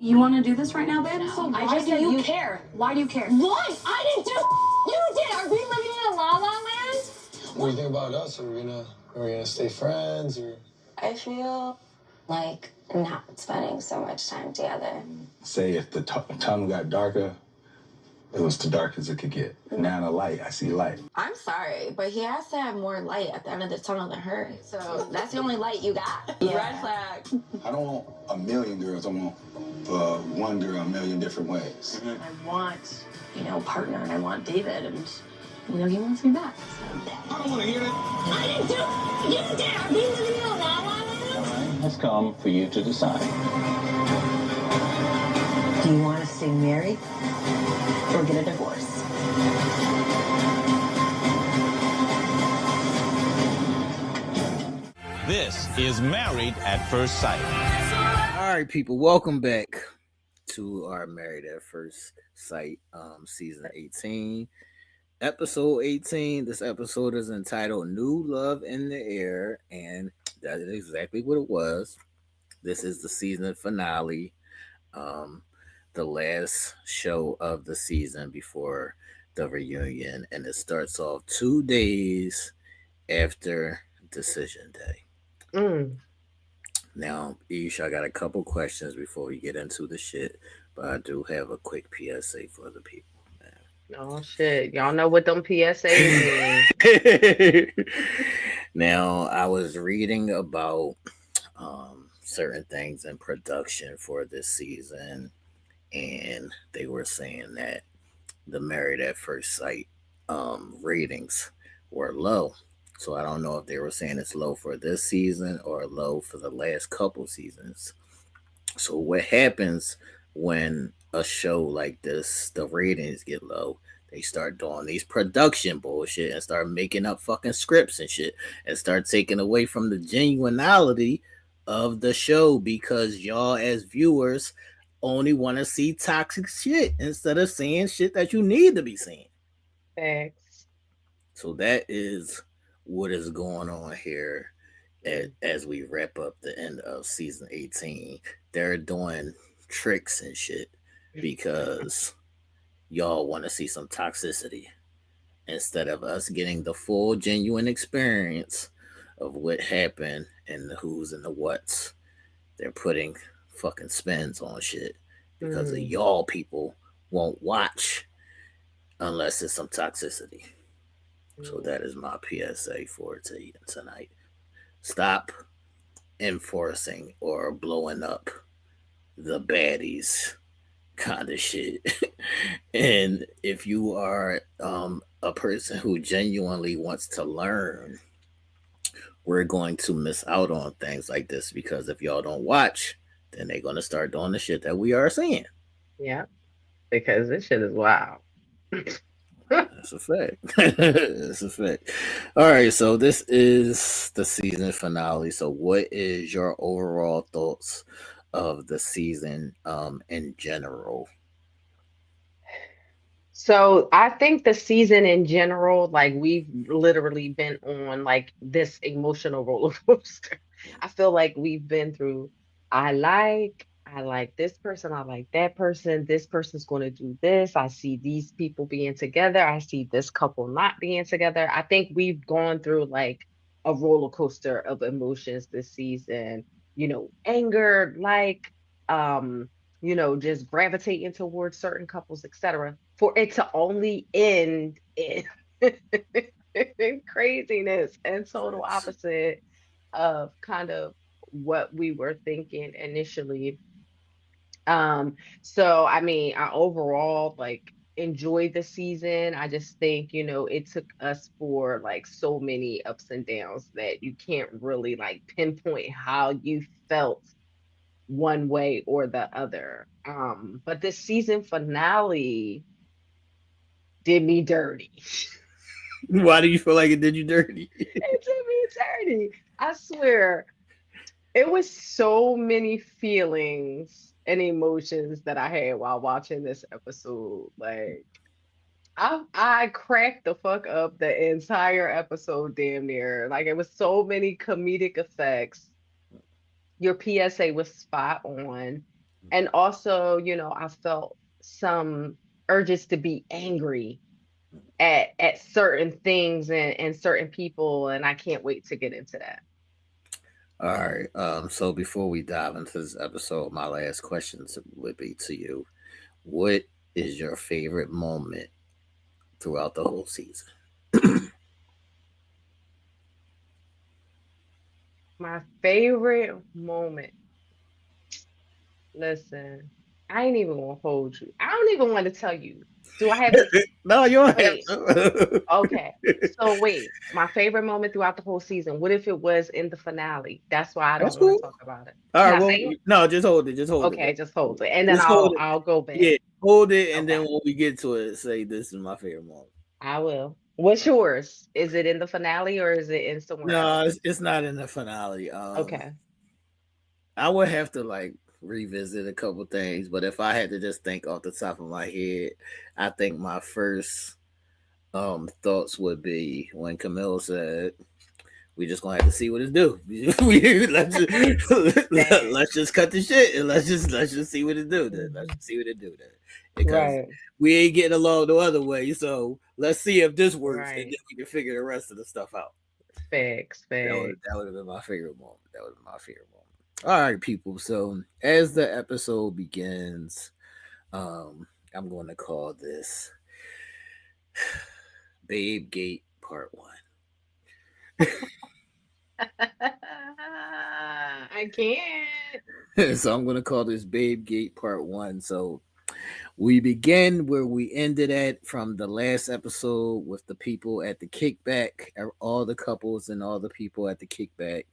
You want to do this right now, babe? So I why just do said you care. Why do you care? What? I didn't do. You did. Are we living in a la la land? What do you think about us? Are we gonna stay friends or? I feel like not spending so much time together. Say if the tunnel got darker, it was too dark as it could get. Now in the light, I see light. I'm sorry, but he has to have more light at the end of the tunnel than her. So that's the only light you got. Yeah. Red flag. I don't want a million girls. I want one girl a million different ways. I want, a partner, and I want David, and he wants me back. So. I don't want to hear that. I didn't do. You did. Are we living in a la la land? The time has come for you to decide. Do you want to stay married or get a divorce? This is Married at First Sight. All right, people, welcome back to our Married at First Sight season 18, episode 18. This episode is entitled New Love in the Air, and that is exactly what it was. This is the season finale, the last show of the season before the reunion, and it starts off 2 days after Decision Day. Now, Ish, I got a couple questions before we get into the shit, but I do have a quick PSA for the people. Oh shit! Y'all know what them PSAs mean. Now, I was reading about certain things in production for this season, and they were saying that the Married at First Sight ratings were low. So I don't know if they were saying it's low for this season or low for the last couple seasons. So what happens when a show like this, the ratings get low? They start doing these production bullshit and start making up fucking scripts and shit and start taking away from the genuinity of the show because y'all as viewers only want to see toxic shit instead of seeing shit that you need to be seeing. Thanks. So that is what is going on here as we wrap up the end of season 18. They're doing tricks and shit because y'all want to see some toxicity instead of us getting the full genuine experience of what happened and the who's and the what's. They're putting fucking spins on shit because of y'all people won't watch unless it's some toxicity. So that is my PSA for tonight. Stop enforcing or blowing up the baddies kind of shit. And if you are a person who genuinely wants to learn, we're going to miss out on things like this because if y'all don't watch, then they're going to start doing the shit that we are seeing. Yeah, because this shit is wild. That's a fact. That's a fact. All right, so this is the season finale. So what is your overall thoughts of the season in general? So I think the season in general, like we've literally been on like this emotional roller coaster. I feel like we've been through I like this person, I like that person, this person's going to do this. I see these people being together. I see this couple not being together. I think we've gone through like a roller coaster of emotions this season, anger, just gravitating towards certain couples, etc. For it to only end in, in craziness and total opposite of kind of what we were thinking initially. So I mean, I overall like enjoyed the season. I just think, it took us for like so many ups and downs that you can't really like pinpoint how you felt one way or the other. But this season finale did me dirty. Why do you feel like it did you dirty? It did me dirty. I swear. It was so many feelings and emotions that I had while watching this episode. Like I cracked the fuck up the entire episode damn near. Like it was so many comedic effects. Your PSA was spot on. And also, you know, I felt some urges to be angry at certain things and certain people, and I can't wait to get into that. All right. So before we dive into this episode, my last question would be to you: what is your favorite moment throughout the whole season? My favorite moment. Listen, I ain't even gonna hold you. I don't even want to tell you. Do I have to No, you don't have wait? to. Okay. So wait, my favorite moment throughout the whole season. What if it was in the finale? That's why I That's don't want cool. to talk about it. All Can right. I Well, say it? no, just hold it. Just hold it. Okay, just hold it. And then Just hold it. I'll go back. Yeah, hold it, and then Okay. when we get to it, say this is my favorite moment. I will. What's yours? Is it in the finale or is it in somewhere else? No, it's not in the finale. Okay. I would have to like revisit a couple things, but if I had to just think off the top of my head, I think my first thoughts would be when Camille said, "We just gonna have to see what it do. let's just cut the shit and let's just see what it do. Then let's just see what it do. Then because Right. we ain't getting along the other way, so let's see if this works, and then Right. we can figure the rest of the stuff out." Facts. That would have been my favorite moment. That would have been my favorite moment. All right, people. So as the episode begins, I'm going to call this Babe Gate Part 1. I can't. So I'm going to call this Babe Gate Part 1. So we begin where we ended at from the last episode with the people at the kickback, all the couples and all the people at the kickback,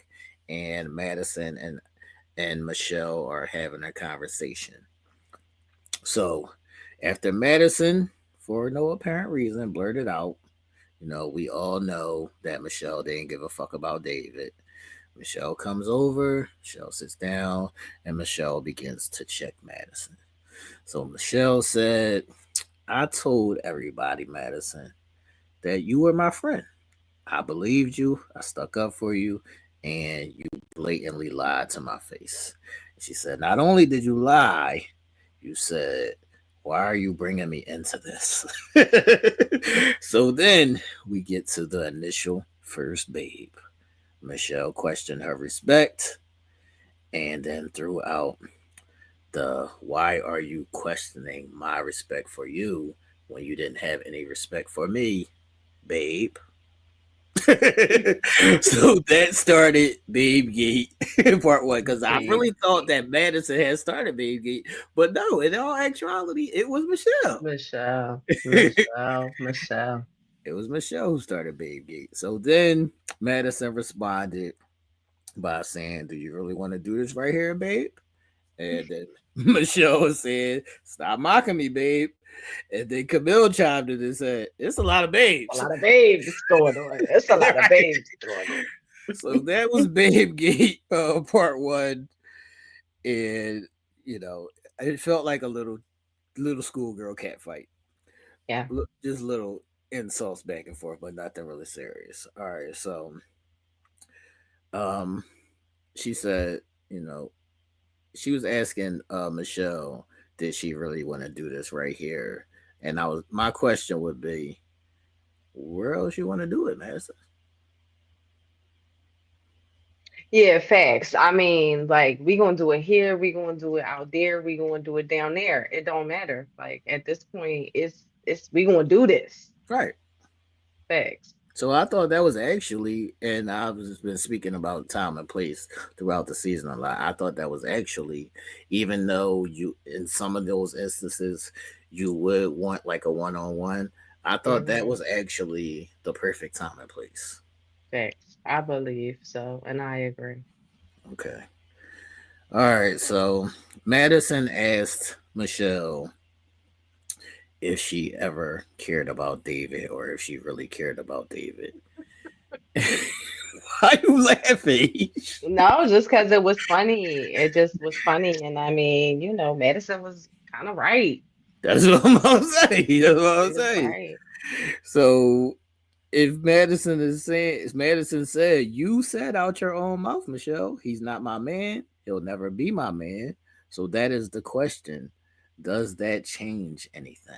and Madison and Michelle are having a conversation. So after Madison, for no apparent reason, blurted out, we all know that Michelle didn't give a fuck about David. Michelle comes over, Michelle sits down, and Michelle begins to check Madison. So Michelle said, "I told everybody, Madison, that you were my friend. I believed you, I stuck up for you, and you blatantly lied to my face." She said, "Not only did you lie, you said, why are you bringing me into this?" So then we get to the initial first babe. Michelle questioned her respect, and then threw out the "why are you questioning my respect for you when you didn't have any respect for me, babe?" So that started Babe Gate Part 1, because I really thought that Madison had started Babe Gate, but no, in all actuality, it was Michelle. Michelle. It was Michelle who started Babe Gate. So then Madison responded by saying, "Do you really want to do this right here, babe?" And then Michelle said, "Stop mocking me, babe." And then Camille chimed in and said, "It's a lot of babes." A lot of babes going on. It's a lot of babes going on. So that was Babe Gate Part 1. And, it felt like a little schoolgirl cat fight. Yeah. Just little insults back and forth, but nothing really serious. All right. So um, she said, she was asking Michelle, did she really want to do this right here? And my question would be, where else you want to do it, Madison? Yeah, facts. I mean, like we gonna do it here, we gonna do it out there, we gonna do it down there. It don't matter. Like at this point, it's we gonna do this. Right. Facts. So I thought that was actually, and I've just been speaking about time and place throughout the season a lot. I thought that was actually, even though in some of those instances, you would want like a one-on-one, I thought that was actually the perfect time and place. Facts. I believe so, and I agree. Okay. All right. So Madison asked Michelle if she ever cared about David, or if she really cared about David. Why are you laughing? No, just because it was funny. It just was funny, and I mean, Madison was kind of right. That's what I'm saying. That's what I'm She was saying. right. So if Madison said, "You said out your own mouth, Michelle, he's not my man. He'll never be my man. So that is the question. Does that change anything?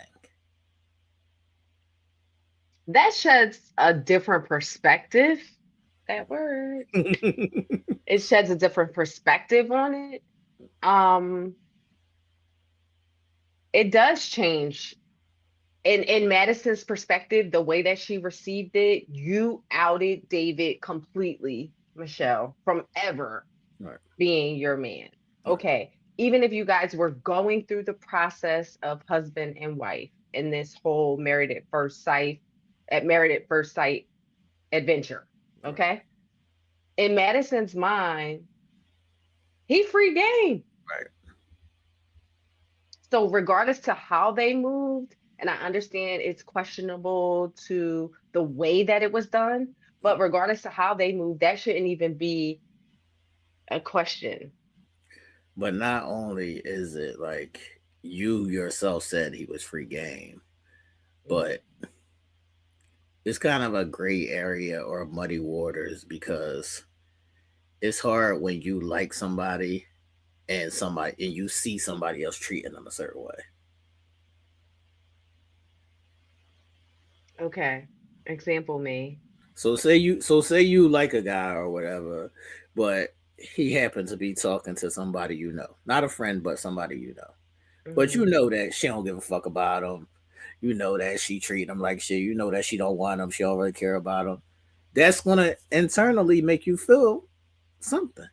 That sheds a different perspective. That word. It sheds a different perspective on it. Um, it does change. In Madison's perspective, the way that she received it, you outed David completely, Michelle, from ever Right. being your man. Right. Okay. Even if you guys were going through the process of husband and wife in this whole married at first sight adventure. Okay. In Madison's mind, he free game. Right. So regardless to how they moved, and I understand it's questionable to the way that it was done, but regardless to how they moved, that shouldn't even be a question. But not only is it like you yourself said he was free game, but it's kind of a gray area or muddy waters because it's hard when you like somebody and you see somebody else treating them a certain way. Okay. Example me. Say you like a guy or whatever, but he happens to be talking to somebody you know. Not a friend, but somebody you know. But you Mhm. know that she don't give a fuck about him. You know that she treat him like shit. You know that she don't want him. She don't really care about him. That's gonna internally make you feel something.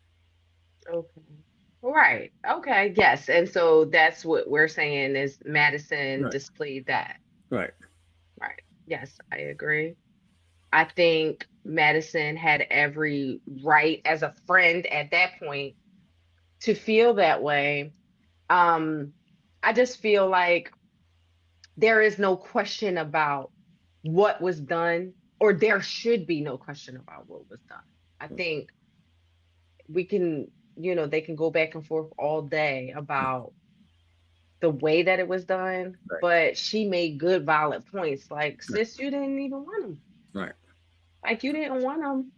Okay. Right. Okay. Yes. And so that's what we're saying is Madison Right. displayed that. Right. Right. Yes, I agree. I think Madison had every right as a friend at that point to feel that way. Um, I just feel like there is no question about what was done, or there should be no question about what was done. I think we can, they can go back and forth all day about the way that it was done, Right. but she made good, valid points. Like, Right. sis, you didn't even want him. Right. Like, you didn't want him.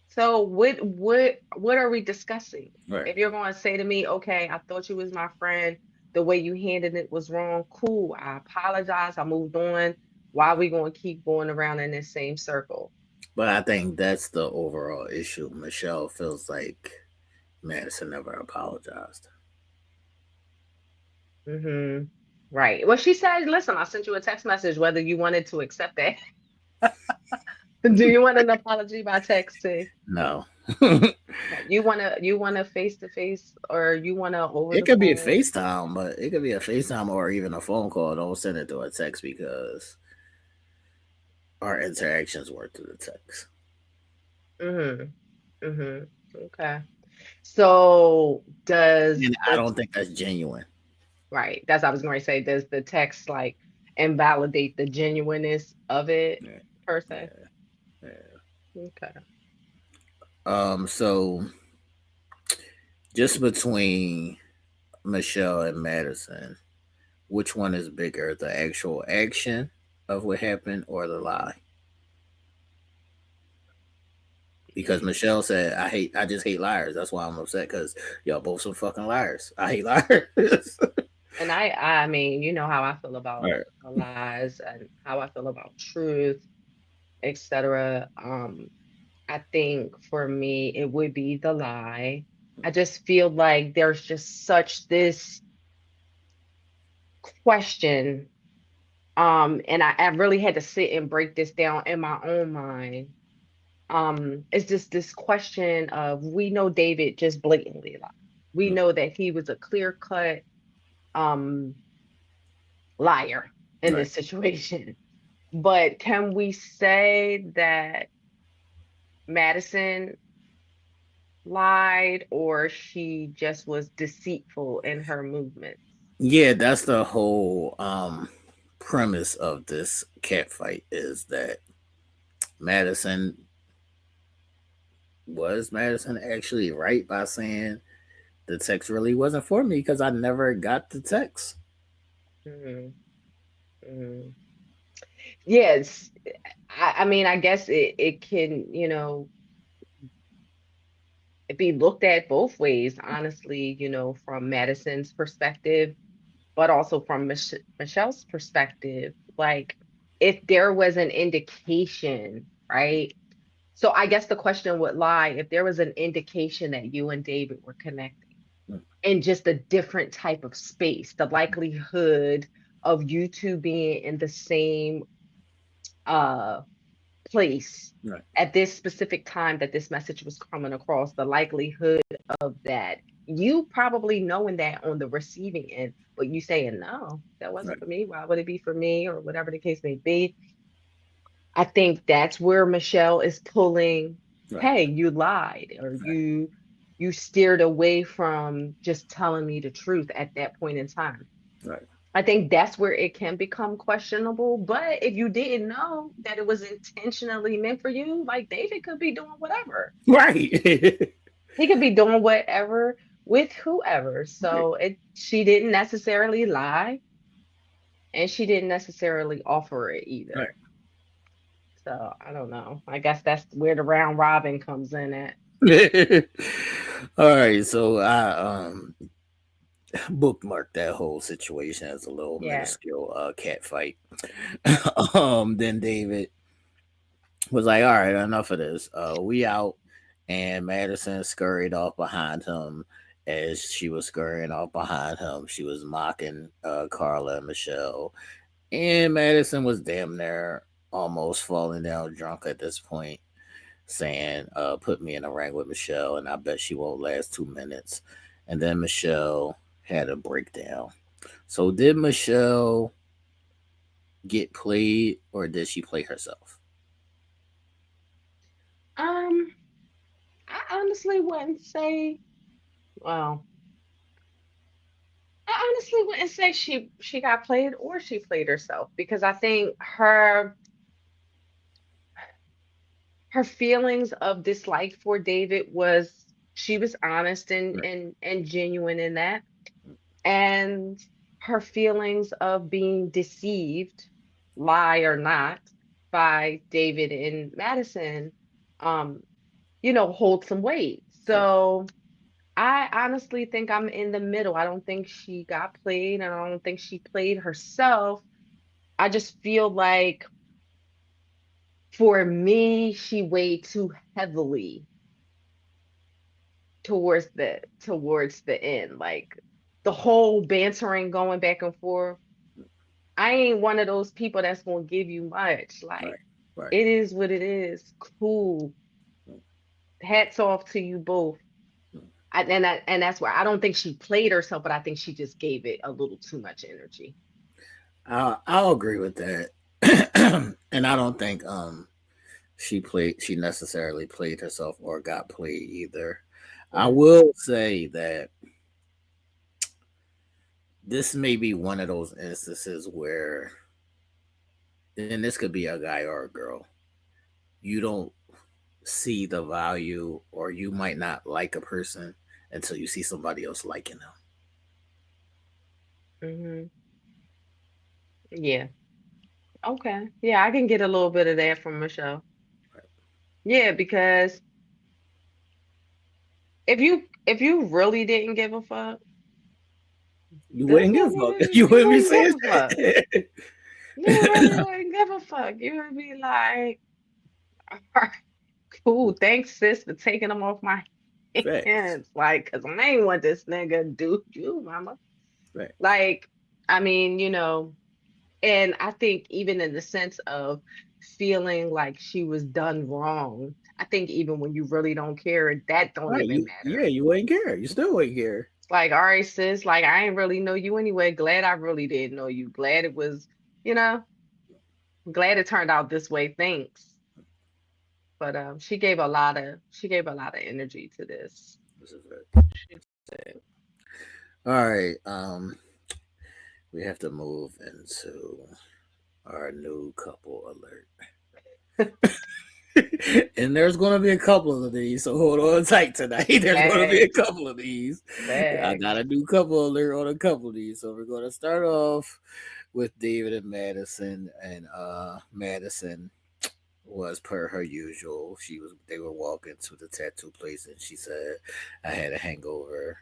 So what are we discussing? Right. If you're going to say to me, okay, I thought you was my friend, the way you handled it was wrong. Cool. I apologize. I moved on. Why are we going to keep going around in this same circle? But I think that's the overall issue. Michelle feels like Madison never apologized. Mm-hmm. Right. Well, she said, listen, I sent you a text message whether you wanted to accept that. Do you want an apology by text too? No. You want to face to face, or you want to over It the could be a phone? FaceTime, but it could be a FaceTime or even a phone call. Don't send it through a text because our interactions were through the text. Mm-hmm. Mm-hmm. Okay. So does And I the don't think that's genuine. right, that's what I was going to say. Does the text like invalidate the genuineness of it Yeah. per Yeah. se? Yeah. Okay. So just between Michelle and Madison, which one is bigger, the actual action of what happened or the lie? Because Michelle said, I just hate liars. That's why I'm upset because y'all both some fucking liars. I hate liars. And I mean, you know how I feel about Right. lies and how I feel about truth, etc. I think for me it would be the lie. I just feel like there's just such this question. And I really had to sit and break this down in my own mind. It's just this question of, we know David just blatantly lied. We know that he was a clear cut um liar in Right. this situation. But can we say that Madison lied, or she just was deceitful in her movements? Yeah, that's the whole premise of this cat fight is that Madison Madison actually right by saying the text really wasn't for me because I never got the text. Mhm, mhm. Yes, I mean, I guess it can, be looked at both ways, honestly, from Madison's perspective, but also from Michelle's perspective. Like, if there was an indication, right? So I guess the question would lie if there was an indication that you and David were connecting in just a different type of space, the likelihood of you two being in the same uh place Right. at this specific time that this message was coming across, the likelihood of that, you probably knowing that on the receiving end, but you saying, no, that wasn't Right. for me. Why would it be for me? Or whatever the case may be. I think that's where Michelle is pulling, Right. hey, you lied, or you steered away from just telling me the truth at that point in time. Right. I think that's where it can become questionable. But if you didn't know that it was intentionally meant for you, like David could be doing whatever. Right. He could be doing whatever with whoever. So she didn't necessarily lie, and she didn't necessarily offer it either. Right. So I don't know. I guess that's where the round robin comes in at. All right, so I bookmarked that whole situation as a little minuscule cat fight. Then David was like, all right, enough of this. We out. And Madison scurried off behind him. As she was scurrying off behind him, she was mocking Carla and Michelle. And Madison was damn near almost falling down drunk at this point, saying, put me in a ring with Michelle, and I bet she won't last 2 minutes. And then Michelle had a breakdown. So did Michelle get played, or did she play herself? I honestly wouldn't say, well, I honestly wouldn't say she got played or she played herself, because I think her feelings of dislike for David she was honest and genuine in that. And her feelings of being deceived, lie or not, by David and Madison, hold some weight. So I honestly think I'm in the middle. I don't think she got played, and I don't think she played herself. I just feel like for me, she weighed too heavily towards the end. Like the whole bantering going back and forth. I ain't one of those people that's gonna give you much. Like Right. it is what it is. Cool. Hats off to you both. And that's where I don't think she played herself, but I think she just gave it a little too much energy. I'll agree with that. And I don't think she necessarily played herself or got played either. I will say that this may be one of those instances where, and this could be a guy or a girl, you don't see the value, or you might not like a person until you see somebody else liking them. Yeah. Okay. Yeah, I can get a little bit of that from Michelle. Yeah, because if you really didn't give a fuck, you wouldn't give a fuck. You wouldn't be saying fuck. You really wouldn't give a fuck. You would be like, cool, thanks, sis, for taking them off my hands. Like, cause I ain't want this nigga do you, mama. Right. Like, I mean, and I think even in the sense of feeling like she was done wrong, I think even when you really don't care, that don't even matter. Yeah, you wouldn't care. You still wouldn't care. Like, all right, sis, like I ain't really know you anyway. Glad I really did know you. Glad it was, glad it turned out this way. Thanks. But she gave a lot of energy to this. This is very sad. All right. We have to move into our new couple alert. And there's going to be a couple of these, so hold on tight tonight. There's going to be a couple of these. I got a new couple alert on a couple of these. So we're going to start off with David and Madison. And Madison was per her usual. They were walking to the tattoo place, and she said, "I had a hangover."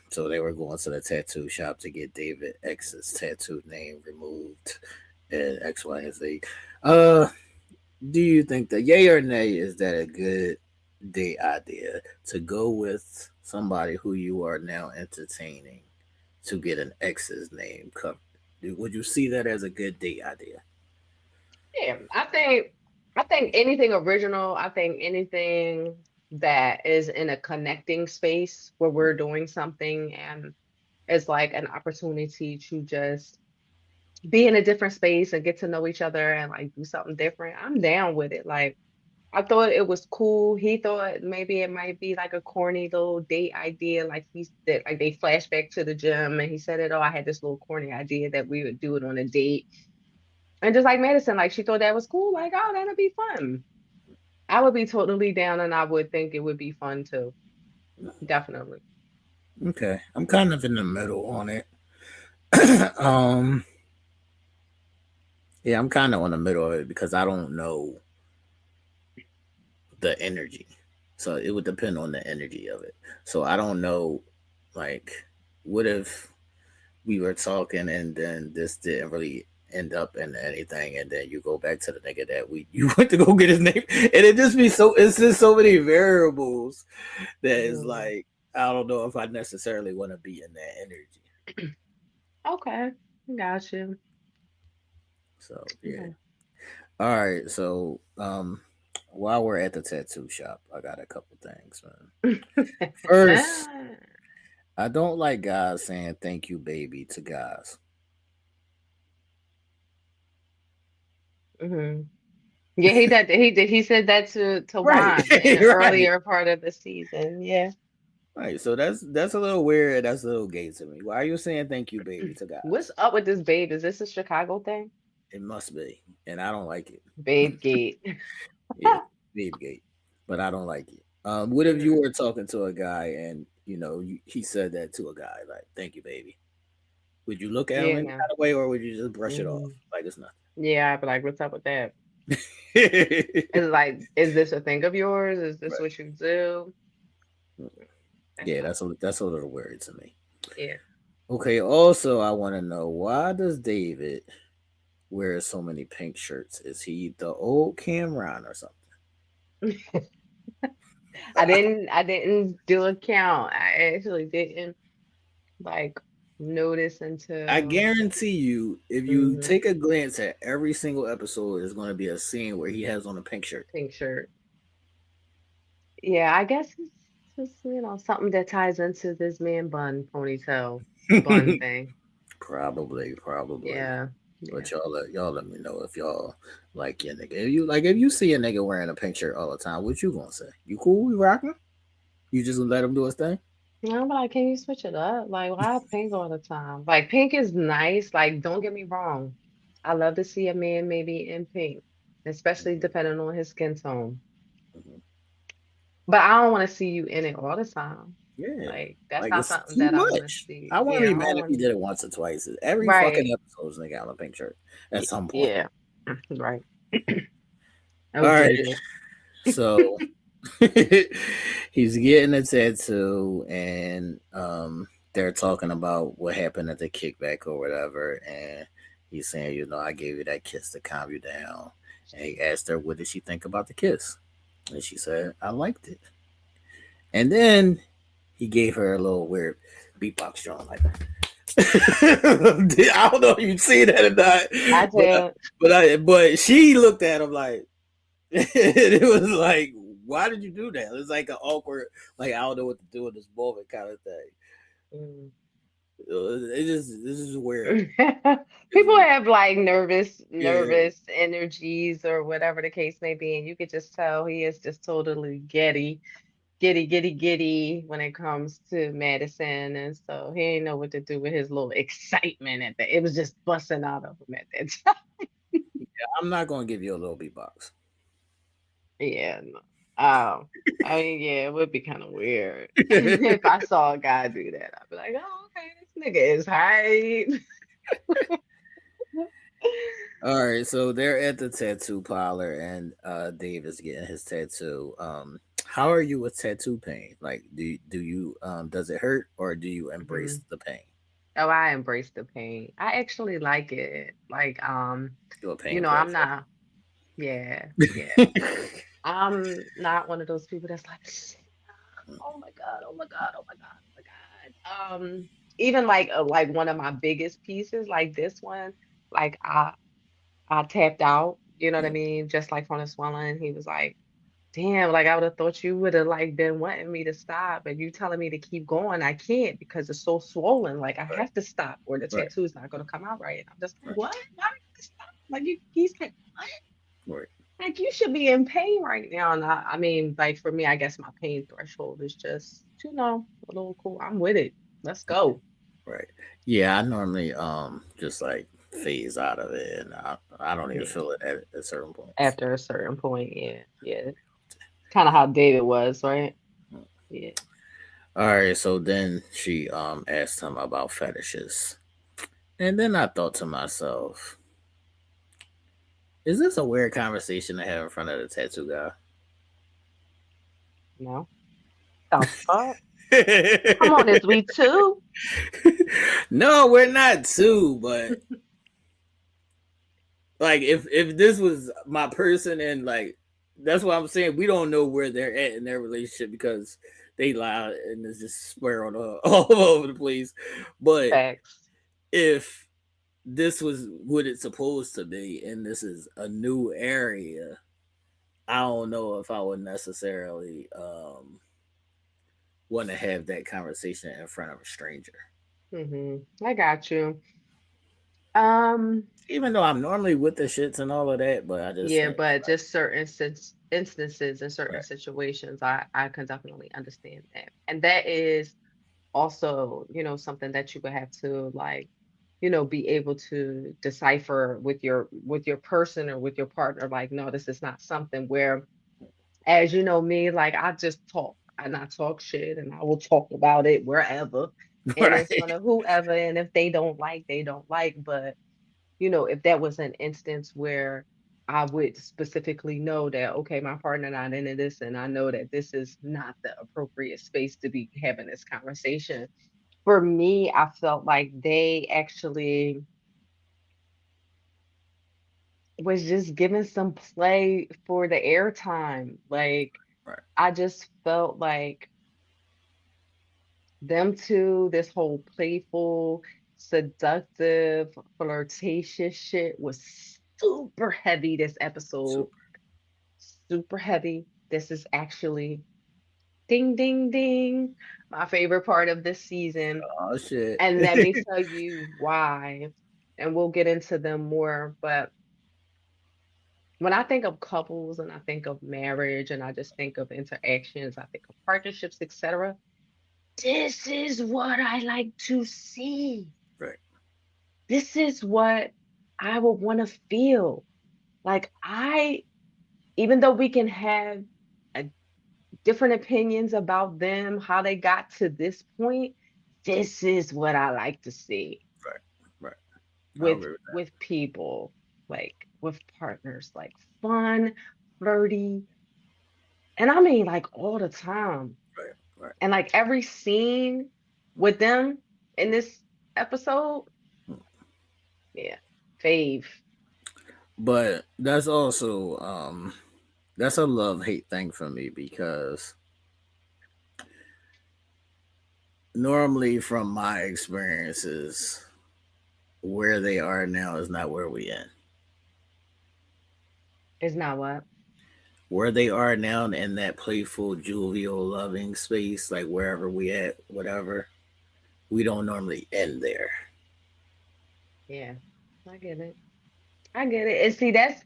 So they were going to the tattoo shop to get David X's tattoo name removed, and X, Y, and Z. Uh, do you think that yay or nay is that a good date idea to go with somebody who you are now entertaining to get an ex's name covered? Would you see that as a good date idea? Yeah, I think anything original, I think anything that is in a connecting space where we're doing something and it's like an opportunity to just be in a different space and get to know each other and like do something different. I'm down with it. Like I thought it was cool. He thought maybe it might be like a corny little date idea. Like he said, like they flash back to the gym and he said it, oh, I had this little corny idea that we would do it on a date. And just like Madison, like she thought that was cool. Like, oh, that'll be fun. I would be totally down and I would think it would be fun too. Definitely. Okay, I'm kind of in the middle on it. um, yeah, I'm kind of on the middle of it because I don't know the energy. So it would depend on the energy of it. So I don't know, like, what if we were talking and then this didn't really end up in anything, and then you go back to the nigga that we you went to go get his name, and it just be so it's just so many variables that is Mm. like I don't know if I necessarily want to be in that energy. Okay. Got you. So yeah. All right. So while we're at the tattoo shop, I got a couple things, man. First, I don't like guys saying thank you, baby, to guys. Hmm. Yeah, he said that to Right. Juan in the Right. earlier part of the season. Yeah. Right. So that's a little weird. That's a little gay to me. Why are you saying thank you, baby, to What's guys? up with this babe? Is this a Chicago thing? It must be. And I don't like it. Babe gate. Yeah. Babe gate. But I don't like it. What if you Mm, were talking to a guy and he said that to a guy, like, thank you, baby. Would you look at him yeah, any no. kind of way or would you just brush it off? Mm, Like it's yeah, I'd be like, what's up with that? nothing. It's like, is this a thing of yours? Is this Right. what you do? That's Yeah, not that's a little weird to me. yeah. Okay, also I want to know why does David wear so many pink shirts? Is he the old Cameron or something? I didn't do a count. I actually didn't like notice I until guarantee you, if you mhm, take a glance at every single episode, there's going to be a scene where he has on a pink shirt. pink shirt. Yeah, I guess it's just, something that ties into this man bun ponytail bun thing. Probably. Yeah. Yeah. But y'all let me know if y'all like your nigga. If you see a nigga wearing a pink shirt all the time, what you gonna say? You cool? You rocking? You just let him do his thing? I'm like, can you switch it up? Like, why pink all the time? Like, pink is nice. Like, don't get me wrong. I love to see a man maybe in pink, especially depending on his skin tone. Mhm. But I don't want to see you in it all the time. Yeah, Like, that's like not it's something too that I want to much. see. I wouldn't Yeah, be I don't mad if he want. did it once or twice. Every fucking Right. episode is nigga on a pink shirt at some point. Yeah. Right. All Oh, right, David. so he's getting a tattoo, and they're talking about what happened at the kickback or whatever, and he's saying, I gave you that kiss to calm you down, and he asked her, what did she think about the kiss, and she said, I liked it, and then he gave her a little weird beatbox drum like. I don't know if you see that or not, I but did. but she looked at him like it was like, why did you do that? It was like an awkward, like I don't know what to do in this moment kind of thing. Mm. It just this is weird. People It's, have like yeah, nervous energies or whatever the case may be, and you could just tell he is just totally giddy when it comes to Madison, and so he ain't know what to do with his little excitement at that. It was just busting out of him at that time. I'm not gonna give you a little beatbox. Yeah, no. I mean, yeah, it would be kind of weird if I saw a guy do that. I'd be like, oh, okay, this nigga is hype. All right, so they're at the tattoo parlor, and Dave is getting his tattoo. How are you with tattoo pain? Like, do you does it hurt, or do you embrace Mhm. the pain? Oh, I embrace the pain. I actually like it. Like, You a you pain know, I'm person? not, yeah, yeah. I'm not one of those people that's like, oh my God, oh my God, oh my God, oh my God. Even like one of my biggest pieces, like this one, like I tapped out, you know what I mean? Just like from the swelling. He was like, damn, like I would have thought you would have like been wanting me to stop, and you telling me to keep going. I can't because it's so swollen. Like I Right, have to stop, or the right, tattoo's not gonna come out right. And I'm just like, right, what? Why do you have to stop? Like he's like, what? right, Like you should be in pain right now. And I mean, like for me, I guess my pain threshold is just, a little cool. I'm with it. Let's go. right. Yeah, I normally just like phase out of it, and I don't even Yeah. feel it at certain points. After a certain point, yeah, yeah. Kind of how David was, right? Yeah. All right, so then she asked him about fetishes, and then I thought to myself, is this a weird conversation to have in front of the tattoo No. The fuck? Come on, guy? is we two? No, we're not two, but like if this was my person, and like that's what I'm saying, we don't know where they're at in their relationship because they lie and it's just swear on all over the place. But Facts. if this was what it's supposed to be and this is a new area, I don't know if I would necessarily want to have that conversation in front of a stranger. I got you. Um, Even though I'm normally with the shits and all of that, but I just yeah, think but like, just certain instances and certain right, situations, I can definitely understand that. And that is also, something that you would have to like, be able to decipher with your person or with your partner. Like, no, this is not something where, as you know me, like I just talk and I talk shit and I will talk about it wherever and in front right, of whoever. And if they don't like, they don't like. But if that was an instance where I would specifically know that, okay, my partner not into this, and I know that this is not the appropriate space to be having this conversation. For me, I felt like they actually was just giving some play for the airtime. Like, right, I just felt like them two, this whole playful, seductive, flirtatious shit was super heavy this episode. super. Super heavy. This is actually ding, ding, ding, my favorite part of this season. Oh shit. And let me tell you why. And we'll get into them more. But when I think of couples and I think of marriage and I just think of interactions, I think of partnerships, etc. This is what I like to see. Right. This is what I would want to feel. Like even though we can have a different opinions about them, how they got to this point, this is what I like to see Right. Right. I with agree with that. with people, like with partners, like fun, flirty, and I mean like all the time. Right. Right. And like every scene with them in this episode, yeah, fave. But that's also that's a love hate thing for me because normally from my experiences, where they are now is not where we in. Is not what? Where they are now in that playful, jovial, loving space, like wherever we at, whatever, we don't normally end there. Yeah, I get it. I get it. And see, that's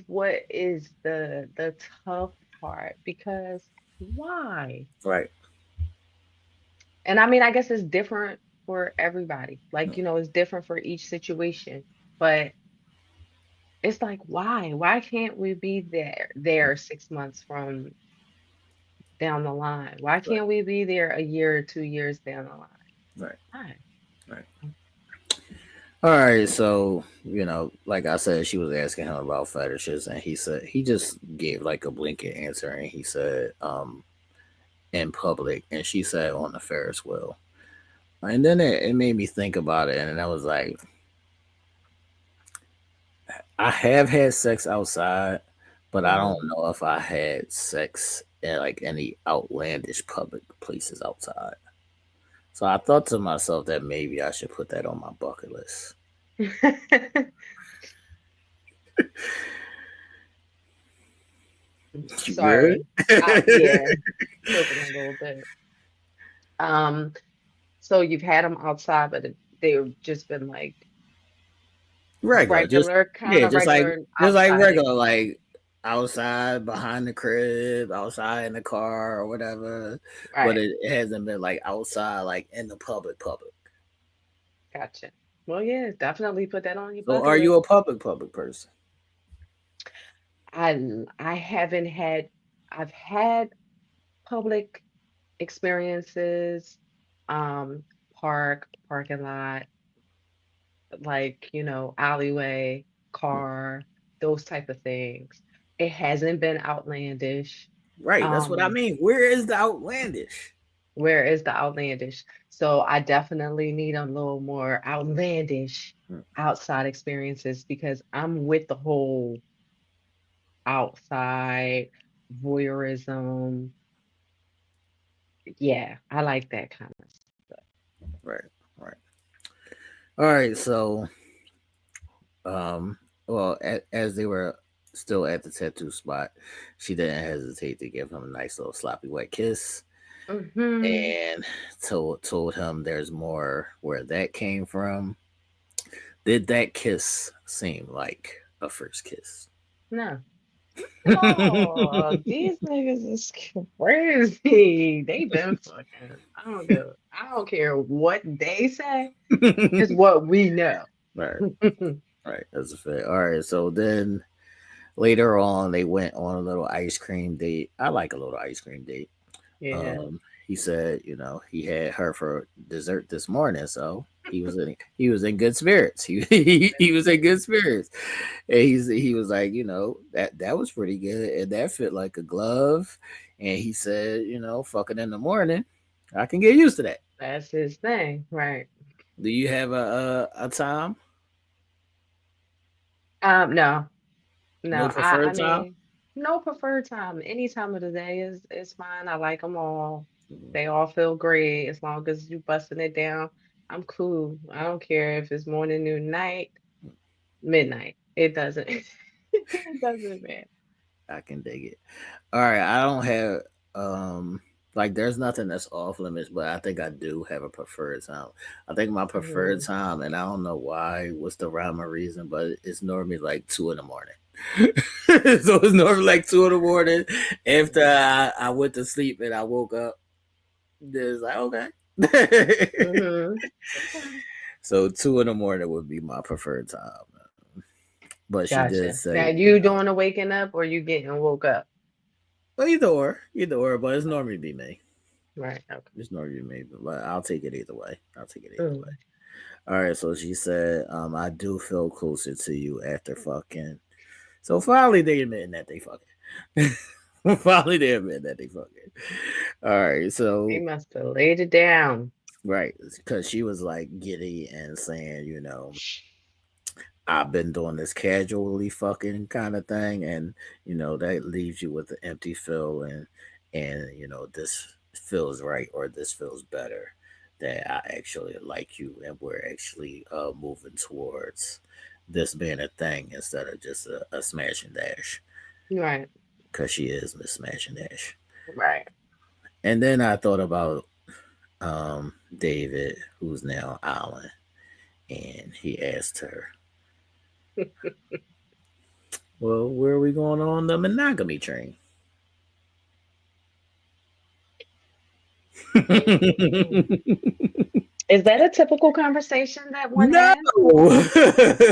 what is the tough part because why? Right. And I mean, I guess it's different for everybody. Like, it's different for each situation. But it's like, why? Why can't we be there 6 months from down the line? Why Right. can't we be there a year or 2 years down the line? Right. Why? Right. All right. So you know, like I said, she was asking him about fetishes, and he said he just gave like a blanket answer, and he said, in public, and she said on the Ferris wheel. And then it made me think about it, and I was like, I have had sex outside, but I don't know if I had sex at like any outlandish public places outside. So I thought to myself that maybe I should put that on my bucket list. You good? Sorry. Yeah, choking a little bit. Um, so you've had them outside, but they've just been like Regular, just regular, kind yeah, of regular just like outside regular, like outside behind the crib, outside in the car or whatever. But Right. it hasn't been like outside, like in the public. Gotcha. Well, yeah, definitely put that on your So bucket are you list. a public person? I haven't had I've had public experiences, um, parking lot, like, alleyway, car, those type of things. It hasn't been outlandish. Right, that's what I Um, mean. Where is the outlandish? where is the outlandish? So I definitely need a little more outlandish Hmm. outside experiences because I'm with the whole outside voyeurism. Yeah, I like that kind of stuff. Right, right. All right, so um, well, as they were still at the tattoo spot, she didn't hesitate to give him a nice little sloppy wet kiss, Hmm. and told him there's more where that came from. Did that kiss seem like a first kiss? No. Oh, these niggas is crazy. They been fucking. I don't care what they say. It's what we know. Right, right. That's a fact. All right. So then later on, they went on a little ice cream date. I like a little ice cream date. Yeah. He said, he had her for dessert this morning, so he was in good spirits. He was in good spirits, and he was like, that was pretty good, and that fit like a glove. And he said, fucking in the morning, I can get used to that. That's his thing, right? Do you have a time? No, no. No I preferred time? mean, no preferred time. Any time of the day is fine. I like them all. They all feel great as long as you busting it down. I'm cool. I don't care if it's morning, noon, night, midnight. It doesn't. It doesn't matter. I can dig it. All right, I don't have like there's nothing that's off limits, but I think I do have a preferred time. I think my preferred Mhm. time, and I don't know why, what's the rhyme or reason, but it's normally like 2 in the morning. So it's normally like 2 in the morning after I went to sleep and I woke up. It's like okay. Mhm. Okay. So 2 in the morning would be my preferred time. But she did Gotcha. Now say, you doing the waking up or you getting woke up? well, either or, but it's normally be me. Right. Okay. It's normally me, but I'll take it either way. I'll take it either way. Mm. All right, so she said, I do feel closer to you after fucking. So finally they admitting that they fucking. Finally they admit that they fucking. All right, He so must have laid it down. right, because she was like giddy and saying, I've been doing this casually fucking kind of thing, and that leaves you with an empty feel, and this feels right or this feels better. That I actually like you, and we're actually moving towards this being a thing instead of just a smash and dash, Right. because she is Miss Smash and Dash. Right. And then I thought about David, who's now Alan, and he asked her, well, where are we going on the monogamy train? Mm. Is that a typical conversation that one No. has?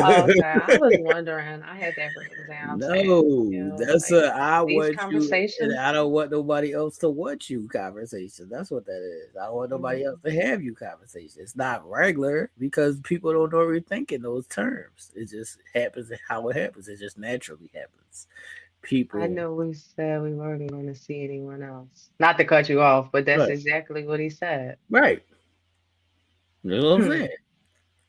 Oh, okay, I was wondering. I had that written down to ask No, you, that's like, a I these want you and conversations. I don't want nobody else to want you conversation. That's what that is. I don't want nobody else Mhm. to have you conversation. It's not regular because people don't normally think in those terms. It just happens how it happens. It just naturally happens. I People, know we said we weren't going to see anyone else. Not to cut you off, but that's right, exactly what he said. right. You know what I'm Hmm.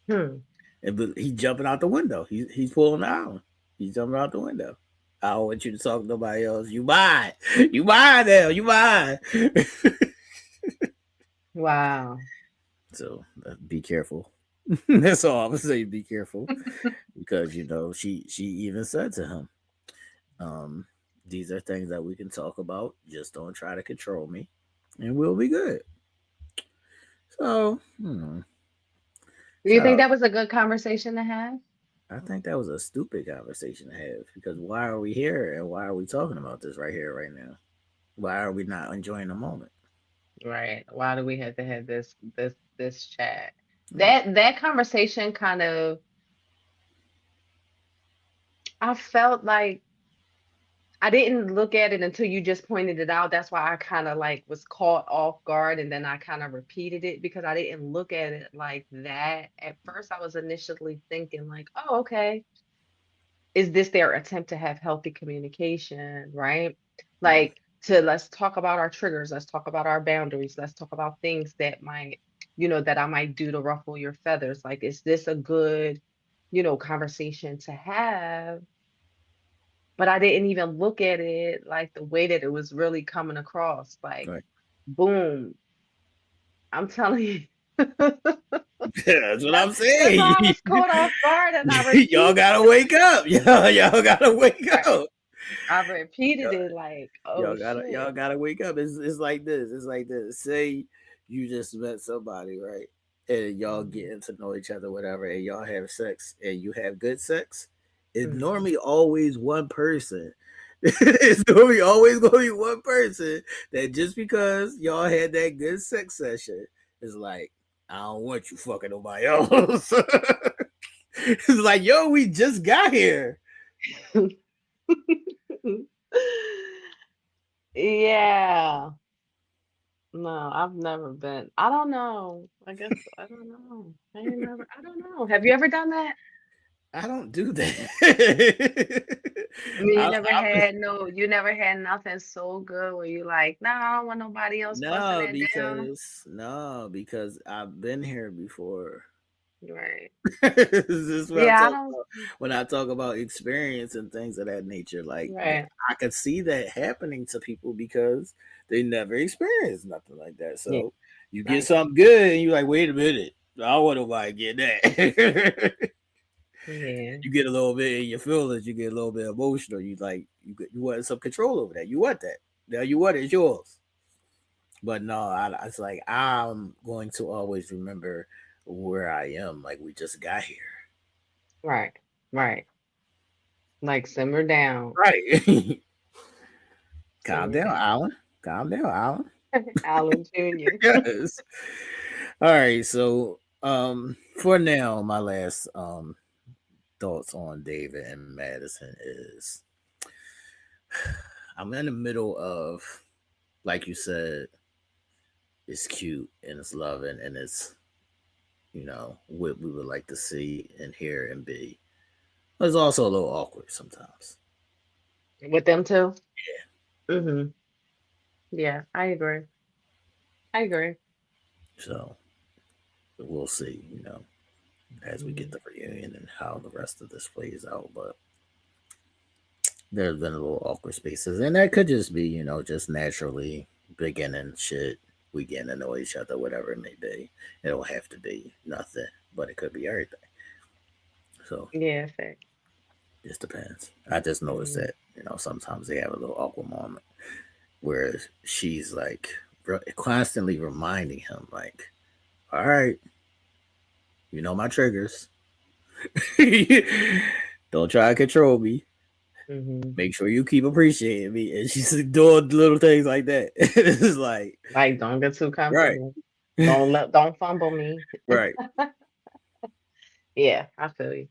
saying? Hmm. But he's jumping out the window. He's pulling the island. He's jumping out the window. I don't want you to talk to nobody else. You mine. You mine now. You mine. Wow. So be careful. That's all I'm gonna say. Be careful because she even said to him, um, "These are things that we can talk about. Just don't try to control me, and we'll be good." So, Do you shout think out. that was a good conversation to have? I think that was a stupid conversation to have because why are we here and why are we talking about this right here, right now? Why are we not enjoying the moment? Right. Why do we have to have this chat? Right. That conversation kind of, I felt like I didn't look at it until you just pointed it out. That's why I kind of like was caught off guard and then I kind of repeated it because I didn't look at it like that. At first, I was initially thinking like, oh, okay, is this their attempt to have healthy communication, right? Mm, Like to let's talk about our triggers, let's talk about our boundaries, let's talk about things that might, that I might do to ruffle your feathers. Like, is this a good, conversation to have? But I didn't even look at it like the way that it was really coming across. Like, right. boom, I'm telling you. That's what I'm That's saying. why I was caught off guard and I Y'all repeated gotta it. wake up. Y'all gotta wake Right. up. I repeated it like, oh Y'all shit. gotta wake up. It's like this. It's like this. Say you just met somebody, right? And y'all Mhm, getting to know each other, whatever, and y'all have sex and you have good sex. It's mhm. normally always one person. It's normally always gonna be one person that just because y'all had that good sex session is like, I don't want you fucking nobody else. It's like, yo, we just got here. Yeah. No, I've never been. I don't know. I guess I don't know. I don't know. Have you ever done that? I don't do that. I mean, I, you never had nothing so good where you like, nah, I don't want nobody else busting it down. no, because I've been here before. Right. This is what I'm Yeah, I talking don't. about when I talk about experience and things of that nature. Like Right. I could see that happening to people because they never experienced nothing like that. Yeah. So you get Right. something good and you're like, wait a minute, I don't want nobody to get that. Yeah. You get a little bit in your feelings, you get a little bit emotional. You want some control over that. You want that. Now you want it, it's yours. But no, it's like I'm going to always remember where I am. Like we just got here. Right. Right. Like simmer down. Right. Calm Simmer down, down. Alan. Calm down, Alan. Alan Jr. Yes. All right. So for now, my last thoughts on David and Madison is I'm in the middle of, like you said, it's cute and it's loving and it's what we would like to see and hear and be. But it's also a little awkward sometimes. With them too. Mm-hmm. Yeah, I agree. I agree. So we'll see, as we get Mhm. the reunion and how the rest of this plays out. But there's been a little awkward spaces, and that could just be, just naturally beginning shit. We getting to know each other, whatever it may be. It don't have to be nothing, but it could be everything. So Yeah, fact. just depends. I just noticed Mhm. that, sometimes they have a little awkward moment where she's like constantly reminding him, like, all right, you know my triggers. Don't try to control me. Mhm. Make sure you keep appreciating me. And she's doing little things like that. It's like, Like, don't get too right, comfortable. Don't fumble me. Right. Yeah, I feel you.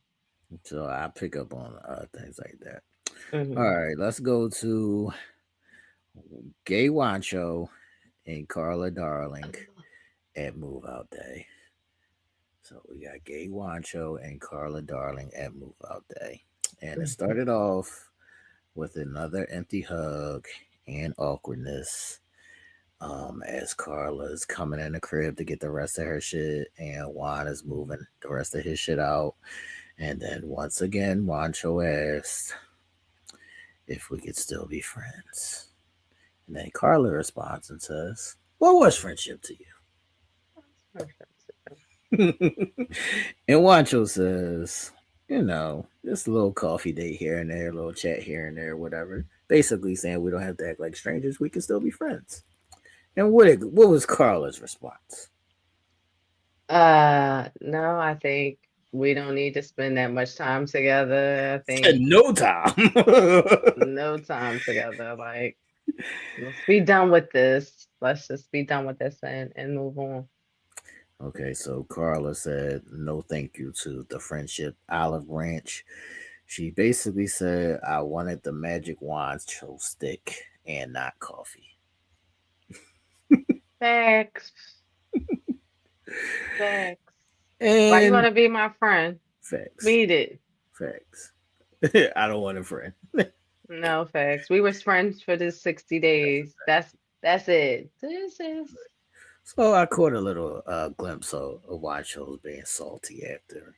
So I pick up on things like that. All Hmm. right, let's go to Gay Wancho and Carla Darling at Move Out Day. So we got Gay Wancho and Carla Darling at Move Out Day. And it started off with another empty hug and awkwardness. As Carla's coming in the crib to get the rest of her shit, and Juan is moving the rest of his shit out. And then once again, Wancho asked if we could still be friends. And then Carla responds and says, "What was friendship to you?" And Wancho says, just a little coffee date here and there, a little chat here and there, whatever. Basically saying we don't have to act like strangers, we can still be friends. And what was Carla's response? No, I think we don't need to spend that much time together. I think No time. no time together. Like, let's be done with this. Let's just be done with this and move on. Okay, so Carla said no thank you to the friendship olive branch. She basically said I wanted the magic wand stick and not coffee. Facts. Facts. Why you want And to be my friend? facts. Beat it. Facts. I don't want a friend. No facts. We was friends for this 60 days. That's it. This is. So I caught a little glimpse of Wancho's being salty after,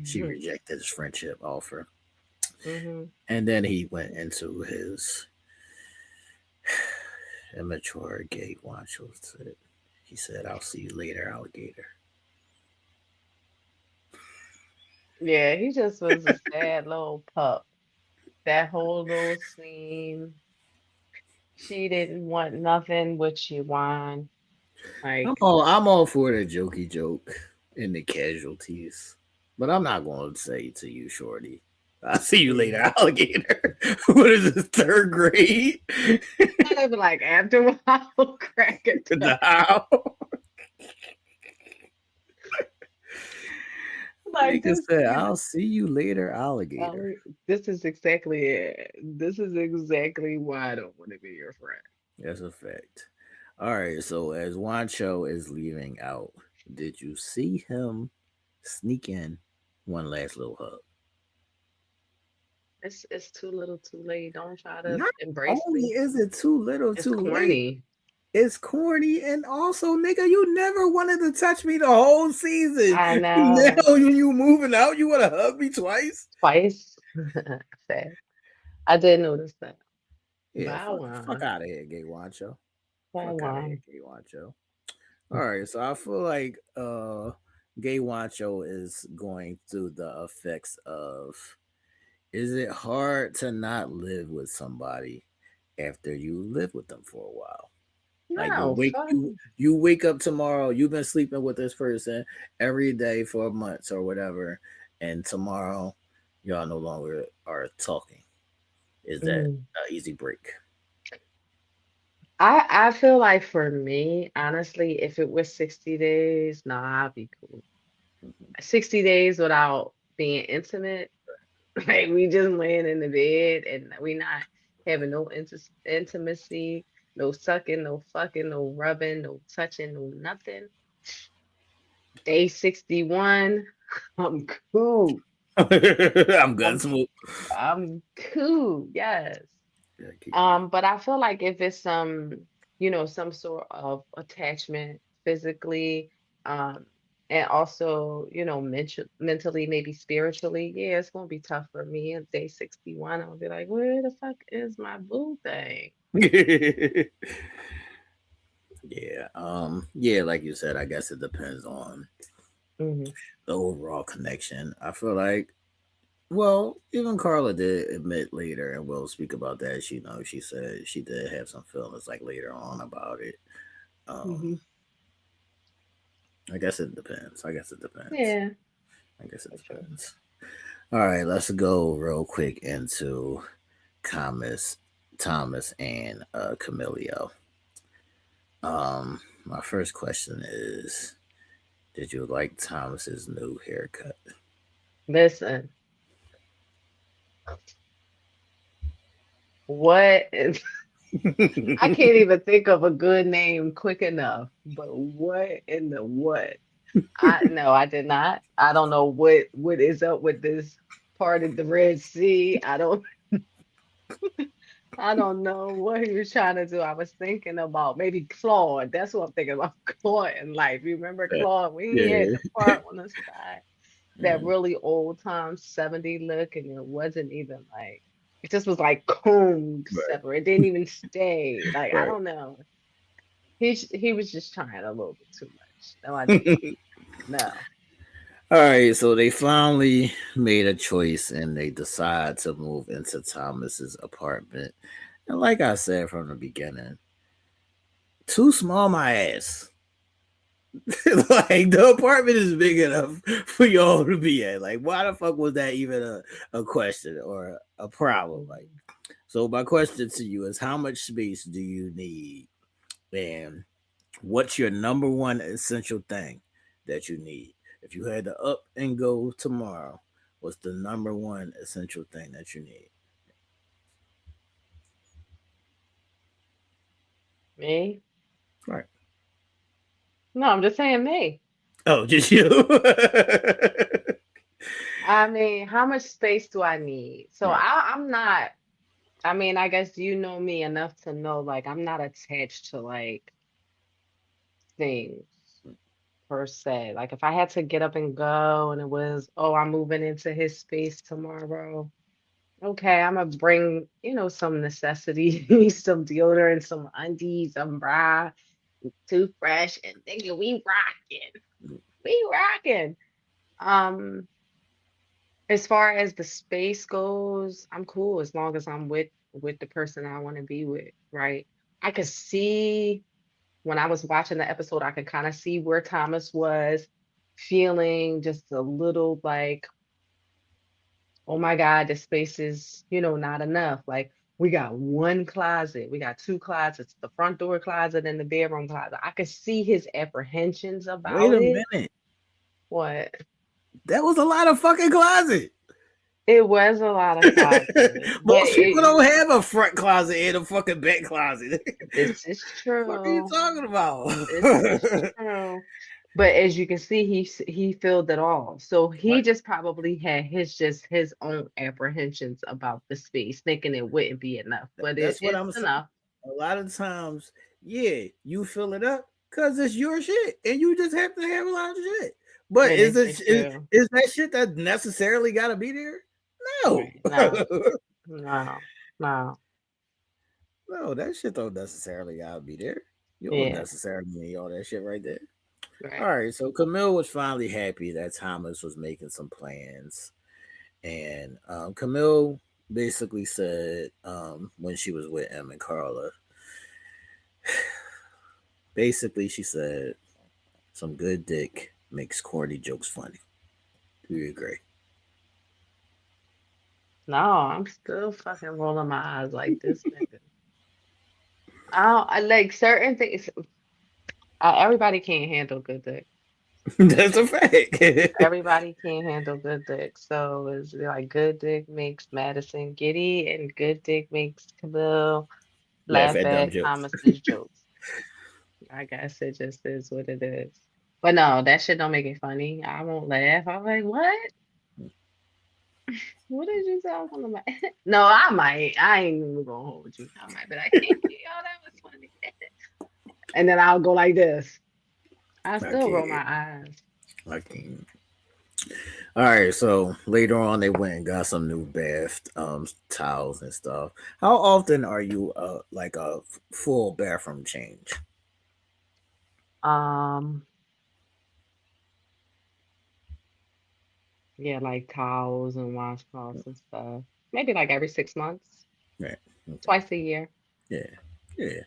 she Hmm. rejected his friendship offer. Hmm. And then he went into his immature gay Wancho. He said, I'll see you later, alligator. Yeah, he just was a sad little pup. That whole little scene. She didn't want nothing with she won. Like, I'm all for the jokey joke and the casualties. But I'm not going to say to you, Shorty, I'll see you later, alligator. What is this, third grade? I'd be like, after a while, crack it down. No. Like Nigga this, said, I'll see you later, alligator. this is exactly it. This is exactly why I don't want to be your friend. That's a fact. All right, so as Wancho is leaving out, did you see him sneak in one last little hug? It's too little, too late. Don't try to Not embrace only me. is it too little, It's too late, corny. it's corny, and also, nigga, you never wanted to touch me the whole season. I Now know. you moving out, you want to hug me twice? Twice. Sad. I did notice that. Yeah, Bow fuck wow. out of here, gay Wancho. Bow Fuck out of wow. here, gay Wancho. All right, so I feel like Gay Wancho is going through the effects of, is it hard to not live with somebody after you live with them for a while? Like No, fuck. you wake up tomorrow, you've been sleeping with this person every day for months or whatever, and tomorrow y'all no longer are talking. Is that Mm. an easy break? I feel like for me, honestly, if it was 60 days, nah, I'd be cool. 60 days without being intimate, like we just laying in the bed and we not having no intimacy, no sucking, no fucking, no rubbing, no touching, no nothing. Day 61, I'm cool. I'm gun I'm smoke. I'm cool. Yes. Yeah, keep it. But I feel like if it's some sort of attachment physically, um, and also, mentally, maybe spiritually, yeah, it's gonna be tough for me. At day 61, I'll be like, where the fuck is my boo thing? Yeah. Yeah, like you said, I guess it depends on Hmm. the overall connection. I feel like, well, even Carla did admit later, and we'll speak about that. She said she did have some feelings like later on about it. Um, Hmm. I guess it depends. I guess it depends. Yeah, I guess it for sure. depends. All right, let's go real quick into Thomas and Camilio. Um, my first question is, did you like Thomas's new haircut? Listen, what is I can't even think of a good name quick enough, but what in the what? I did not. I don't know what is up with this part of the Red Sea. I don't know what he was trying to do. I was thinking about maybe Claude. That's what I'm thinking about. Claude in life. You remember Claude when he had Yeah. the part on the side, that Mm, really old time 70 look, and it wasn't even like it just was like combed right, separate. It didn't even stay. Like I right. don't know. He was just trying a little bit too much. No, I did not. No. All right, so they finally made a choice and they decide to move into Thomas's apartment. And like I said from the beginning, too small my ass. Like the apartment is big enough for y'all to be at. Like, why the fuck was that even a question or a problem? Like, so my question to you is how much space do you need? And what's your number one essential thing that you need? If you had to up and go tomorrow, what's the number one essential thing that you need? Me? Right. No, I'm just saying me. Oh, just you. I mean, how much space do I need? So Right. I'm not, I mean, I guess you know me enough to know like I'm not attached to like things per se. Like if I had to get up and go and it was, oh, I'm moving into his space tomorrow. Okay, I'm gonna bring, some necessities, some deodorant, some undies, some bra, toothbrush, and thinking we rocking. We rocking. Um, as far as the space goes, I'm cool as long as I'm with the person I want to be with, right? I could see when I was watching the episode, I could kind of see where Thomas was feeling just a little like, oh my God, the space is, not enough. Like we got one closet, we got two closets, the front door closet and the bedroom closet. I could see his apprehensions Wait about a it. minute. What? That was a lot of fucking closet. It was a lot of closet, but Most people don't have a front closet and a fucking back closet. this is What are you true. talking about? This is true. But as you can see, he filled it all. So he Right. just probably had his own apprehensions about the space, thinking it wouldn't be enough. But That's what it's I'm saying. enough. A lot of times, yeah, you fill it up because it's your shit, and you just have to have a lot of shit. But It is is it it's true. is that shit that necessarily got to be there? No, Right. No, no, no. no, that shit don't necessarily gotta be there. You don't Yeah, necessarily need all that shit right there. All right. right, so Camille was finally happy that Thomas was making some plans, and Camille basically said when she was with Em and Carla, basically she said some good dick makes corny jokes funny. Do you agree? No, I'm still fucking rolling my eyes like this nigga. I like certain things. Everybody can't handle good dick. That's a fact. Everybody can't handle good dick. So it's like good dick makes Madison giddy and good dick makes Camille Laugh laugh at dumb at jokes. Thomas's jokes. I guess it just is what it is. But no, that shit don't make it funny. I won't laugh. I'm like, what? What did you say? I was on the mic? No, I might. I ain't even gonna hold you. I might, but I can't. Oh, that was funny. And then I'll go like this. I I still roll can't. my eyes. I can't. All right, so later on they went and got some new bath towels and stuff. How often are you like a full bathroom change? Um, yeah, like towels and washcloths and stuff. Maybe like every 6 months, Yeah. Okay. twice a year. Yeah. Yeah.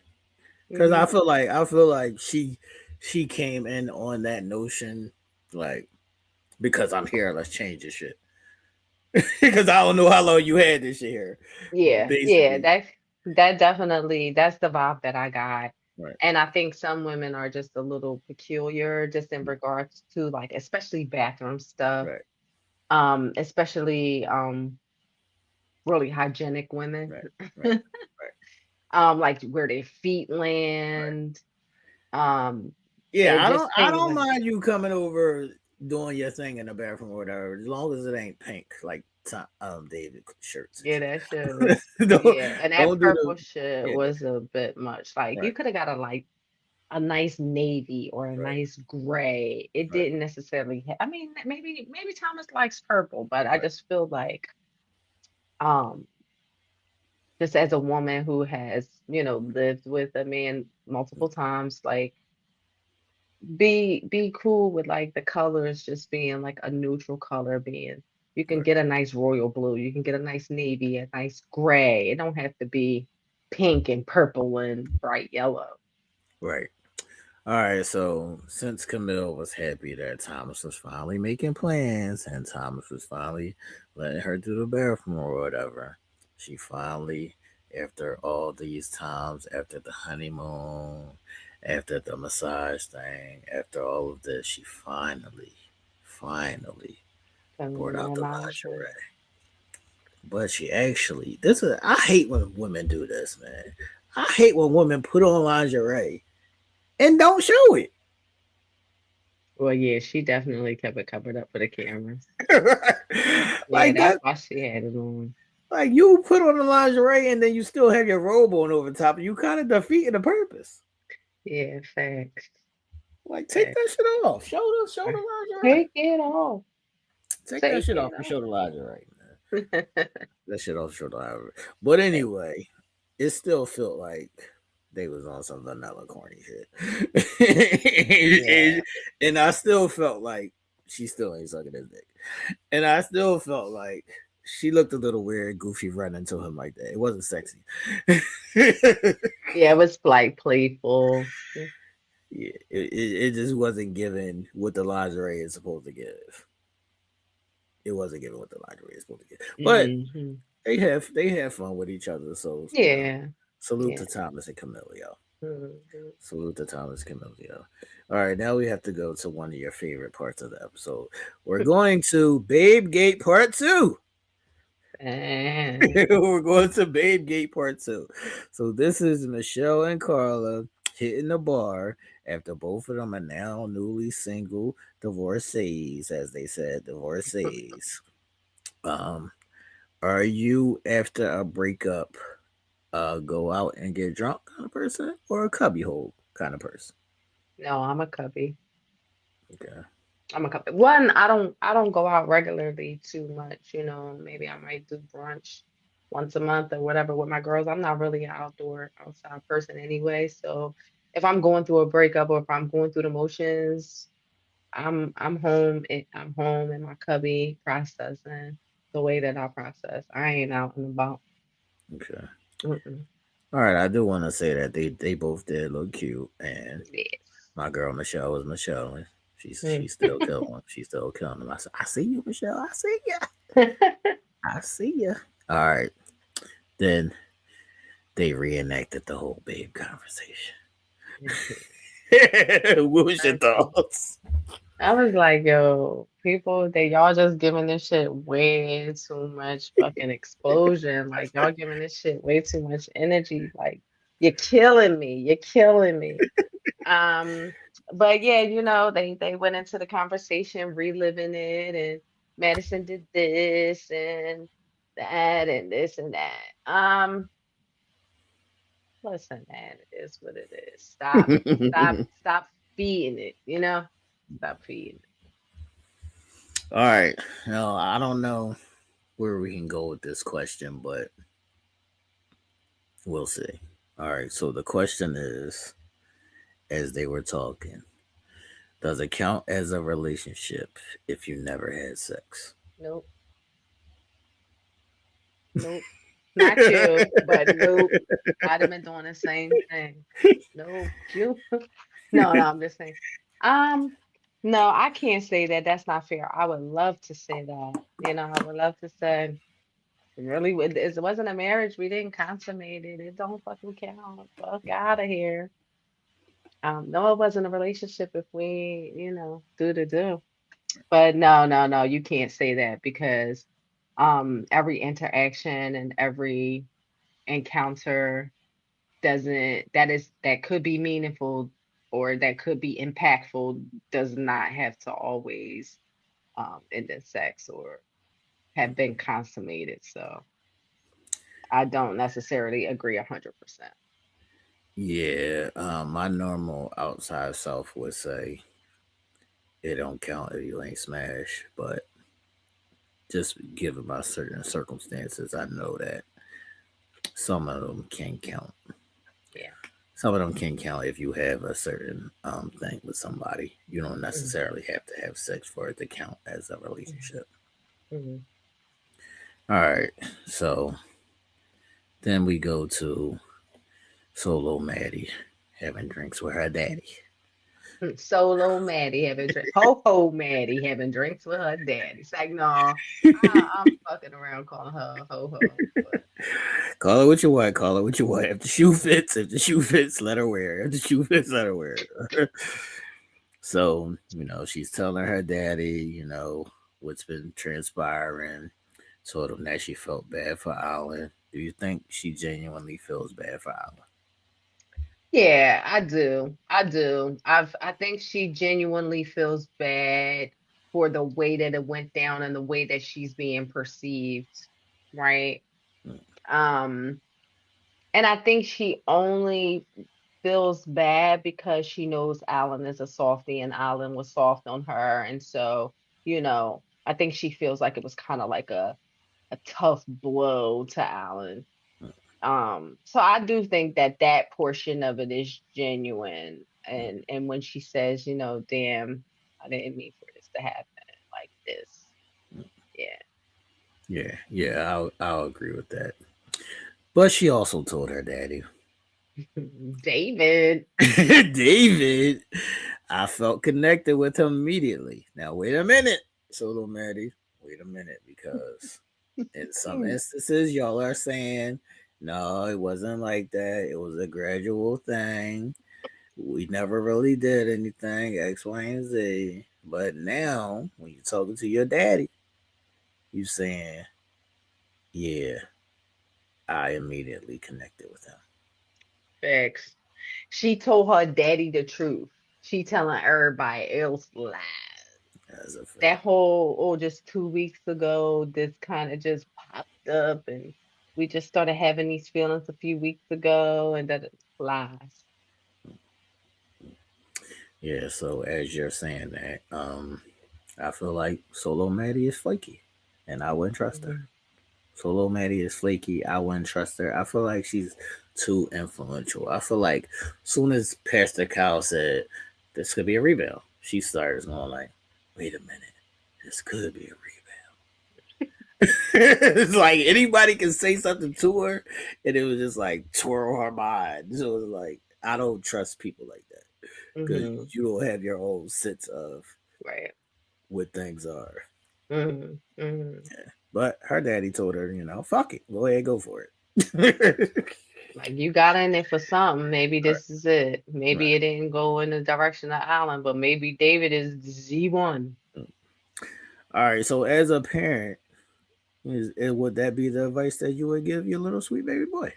Because Hmm. I feel like she came in on that notion like because I'm here, let's change this shit. Because I don't know how long you had this shit here. Yeah, Basically. that definitely that's the vibe that I got. Right. And I think some women are just a little peculiar just in regards to like especially bathroom stuff, Right. especially really hygienic women. Right. Right. Right. Like where their feet Right. land. Um, Yeah, and just I things don't like mind you coming over doing your thing in the bathroom or whatever, as long as it ain't pink like David shirts and yeah, that shit was shit. don't yeah, and that don't do purple the shit yeah, was a bit much. Like you right, could have got a nice navy or a right, nice gray. It right, didn't necessarily I mean, maybe Thomas likes purple, but I right, just feel like um just as a woman who has, lived with a man multiple times, like be cool with like the colors just being like a neutral color being. You can right, get a nice royal blue, you can get a nice navy, a nice gray. It don't have to be pink and purple and bright yellow. right. All right, so since Camille was happy that Thomas was finally making plans and Thomas was finally letting her do the bathroom or whatever, she finally, after all these times, after the honeymoon, after the massage thing, after all of this, she finally Come brought in out the the lingerie. lingerie. But she actually, this is, I hate when women do this, man. I hate when women put on lingerie and don't show it. Well, yeah, she definitely kept it covered up for the cameras. Yeah, like that's that, why she had it on. like you put on the lingerie and then you still have your robe on over top. You kind of defeating the purpose. Yeah, facts. Like take Facts. that shit off. Show the lingerie. Take it off. Take that Take shit off it and off. show the lingerie, man. That shit off, show the lingerie. But anyway, it still felt like they was on some vanilla corny shit. Yeah. and I still felt like she still ain't sucking his dick. And I still felt like she looked a little weird, goofy running to him like that. It wasn't sexy. Yeah, Yeah, it was like playful. it just wasn't given what the lingerie is supposed to give. It wasn't given what the lingerie is supposed to give. But Hmm. they have fun with each other. So Yeah. salute Yeah. to Thomas and Camille. Mhm. Salute to Thomas Camilio. All right, now we have to go to one of your favorite parts of the episode. We're going to Babe Gate Part 2. And We're going to Babe Gate Part 2. So this is Michelle and Carla hitting the bar after both of them are now newly single divorcees, as they said, divorcees. Um, are you after a breakup go out and get drunk kind of person or a cubbyhole kind of person? no, I'm a cubby. Okay. I'm a cubby. One, I don't go out regularly too much, maybe I might do brunch once a month or whatever with my girls. I'm not really an outside person anyway. So if I'm going through a breakup or if I'm going through the motions, I'm home in my cubby processing the way that I process. I ain't out and about. Okay. Mm-mm. All right. I do want to say that they both did look cute, and Yes. my girl Michelle was Michelle, and Mm. she's still killing. She's still killing them. I see you, Michelle. I see ya. I see ya. All right. Then they reenacted the whole babe conversation. What was your thoughts? I was like, yo, people, y'all just giving this shit way too much fucking explosion. Like y'all giving this shit way too much energy. Like you're killing me. You're killing me. Um, but yeah, they went into the conversation, reliving it, and Madison did this and that and this and that. Listen, man, it is what it is. Stop feeding it, Stop feeding All right. No, I don't know where we can go with this question, but we'll see. All right. So the question is, as they were talking, does it count as a relationship if you never had sex? Nope, nope. Not you, but nope. I'd have been doing the same thing. Nope. You no, I'm just saying. Um, no, I can't say that. That's not fair. I would love to say that. I would love to say really it wasn't a marriage. We didn't consummate it. It don't fucking count. Fuck out of here. No, it wasn't a relationship if we, do. But no, no, no, you can't say that because every interaction and every encounter that could be meaningful or that could be impactful does not have to always end in sex or have been consummated. So I don't necessarily agree 100%. Yeah, my normal outside self would say it don't count if you ain't smash, but just given my certain circumstances, I know that some of them can count. Yeah. Some of them can count if you have a certain thing with somebody. You don't Mhm, necessarily have to have sex for it to count as a mhm, relationship. mhm. All right, so then we go to Solo Maddie having drinks with her daddy. Solo Maddie having drink, ho ho Maddie having drinks with her daddy. It's like, no, I'm fucking around calling her ho ho, but Call it what you want. Call it what you want. If the shoe fits, let her wear it. If the shoe fits, let her wear it. So, she's telling her daddy, what's been transpiring. Told him that she felt bad for Alan. Do you think she genuinely feels bad for Alan? yeah, I do. I do. I think she genuinely feels bad for the way that it went down and the way that she's being perceived, right? Um, and I think she only feels bad because she knows Alan is a softie and Alan was soft on her. And so, I think she feels like it was kind of like a tough blow to Alan. So I do think that that portion of it is genuine. And when she says, damn, I didn't mean for this to happen like this. Yeah. Yeah, I'll agree with that. But she also told her daddy, David. David, I felt connected with him immediately. Now, wait a minute, Solo Maddie. Wait a minute, because in some instances, y'all are saying, no, it wasn't like that. It was a gradual thing. We never really did anything, X, Y, and Z. But now, when you're talking to your daddy, you saying, yeah, I immediately connected with him. Facts. She told her daddy the truth. She telling everybody else lies. As a That fact. whole, just 2 weeks ago, this kind of just popped up, and we just started having these feelings a few weeks ago, and that lies. Yeah, so as you're saying that, I feel like Solo Maddie is flaky, and I wouldn't trust her. Mhm. Solo Maddie is flaky. I wouldn't trust her. I feel like she's too influential. I feel like soon as Pastor Kyle said this could be a rebound, she started going like, "Wait a minute, this could be a rebound." It's like anybody can say something to her, and it was just like twirl her mind. So it was like I don't trust people like that because Mhm. you don't have your own sense of Right. what things are. Mhm. Mhm. But her daddy told her, fuck it, go ahead, go for it. Like, you got in it for something. Maybe Right, this is it. Maybe right. it didn't go in the direction of Alan, but maybe David is Z1. All right. So, as a parent, would that be the advice that you would give your little sweet baby boy?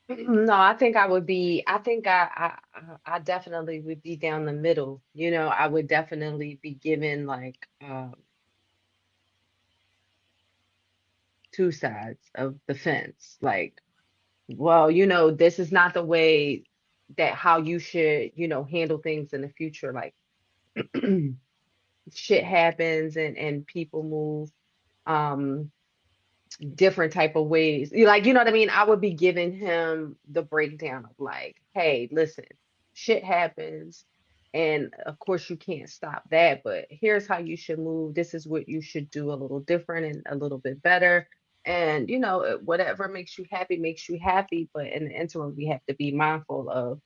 No, I think I would be, I think I definitely would be down the middle. I would definitely be given like two sides of the fence. Like, well, this is not the way that how you should, handle things in the future. Like, shit happens and people move um different type of ways. Like, you know what I mean? I would be giving him the breakdown of like, hey, listen, shit happens. And of course you can't stop that, but here's how you should move. This is what you should do a little different and a little bit better. And whatever makes you happy. But in the interim, we have to be mindful of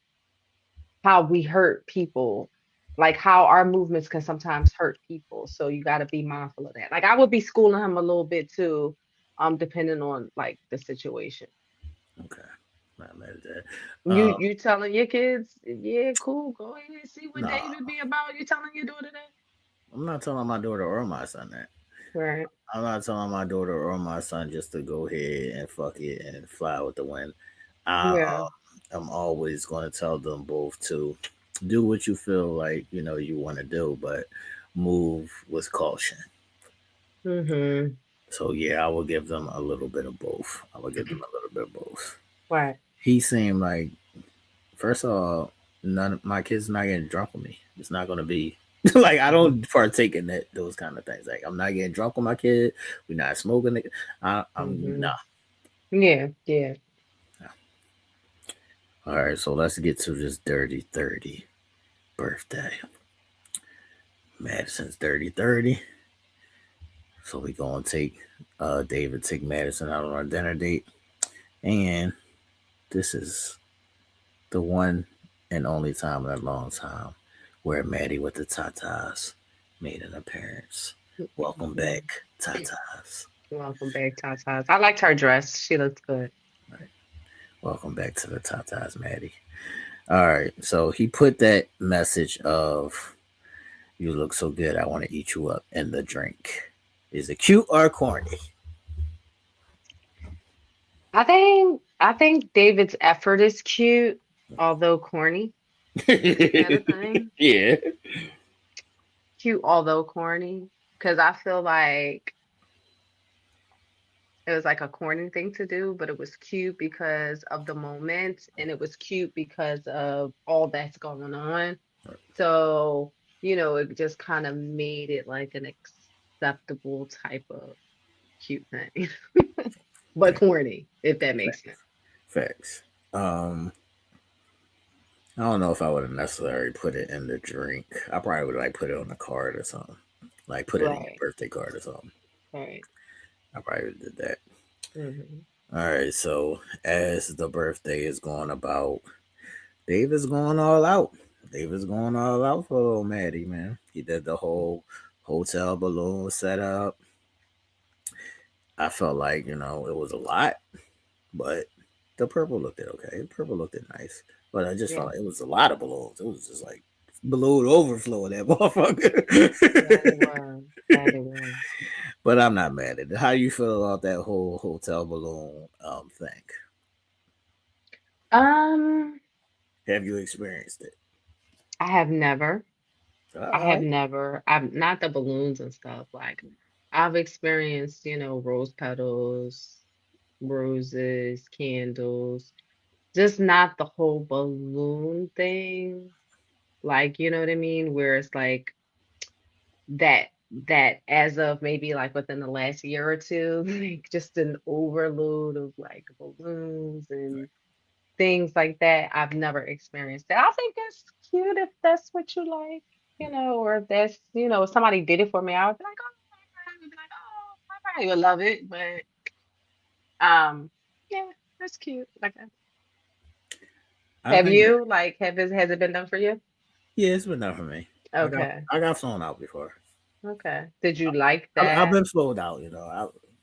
how we hurt people, like how our movements can sometimes hurt people. So you got to be mindful of that. Like, I would be schooling him a little bit too, depending on like the situation. Okay. Not mad at that. You telling your kids, yeah, cool, go ahead, see what No, David be about. You telling your daughter that? I'm not telling my daughter or my son that. Right. I'm not telling my daughter or my son just to go ahead and fuck it and fly with the wind. I, Yeah. I'm always going to tell them both to do what you feel like you want to do, but move with caution. Mm-hmm. So yeah, I will give them a little bit of both. I will give them a little bit of both. Right. He seemed like, first of all, none of my kids not getting drunk with me. It's not gonna be like I don't partake in those kind of things. Like I'm not getting drunk with my kid. We're not smoking it. I'm Mm-hmm. nah. Yeah. Yeah. All right, so let's get to this dirty 30 birthday. Madison's dirty 30. So we gonna take David take Madison out on our dinner date. And this is the one and only time in a long time where Maddie with the Tatas made an appearance. Welcome Mhm. back, Tatas. Welcome back, Tata. I liked her dress. She looked good. Right. Welcome back to the Tatas, Maddie. All right. So he put that message of "You look so good, I want to eat you up" in the drink. Is it cute or corny? I think David's effort is cute, although corny. Is that a thing? Yeah. Cute, although corny. Because I feel like it was like a corny thing to do, but it was cute because of the moment, and it was cute because of all that's going on. So, it just kind of made it like an acceptable type of cute thing, but corny, if that makes sense. Facts. Um, I don't know if I would have necessarily put it in the drink. I probably would like put it on the card or something. Like put it in your Right, birthday card or something. right. I probably did that. Hmm. All right. So as the birthday is going about, Dave is going all out. Dave is going all out for little Maddie, man. He did the whole hotel balloon setup. I felt like, it was a lot, but the purple looked it okay. The purple looked it nice. But I just felt Yeah, like it was a lot of balloons. It was just like balloon overflow in that that it motherfucker. was. That it was. But I'm not mad at it. How you feel about that whole hotel balloon thing? Um, Have you experienced it? I have never. All I have right. never. I've not the balloons and stuff. Like I've experienced, rose petals, roses, candles, just not the whole balloon thing. Like, you know what I mean? Where it's like that as of maybe like within the last year or two, like just an overload of like balloons and things like that. I've never experienced that. I think it's cute if that's what you like, or if that's, if somebody did it for me, I would be like, oh, I would be like, oh, I probably would love it, but yeah, that's cute. Like, I have think that, you like has it been done for you? yeah, it's been done for me. I got Okay, I got flown out before. okay. Did you like I've that? been flown out.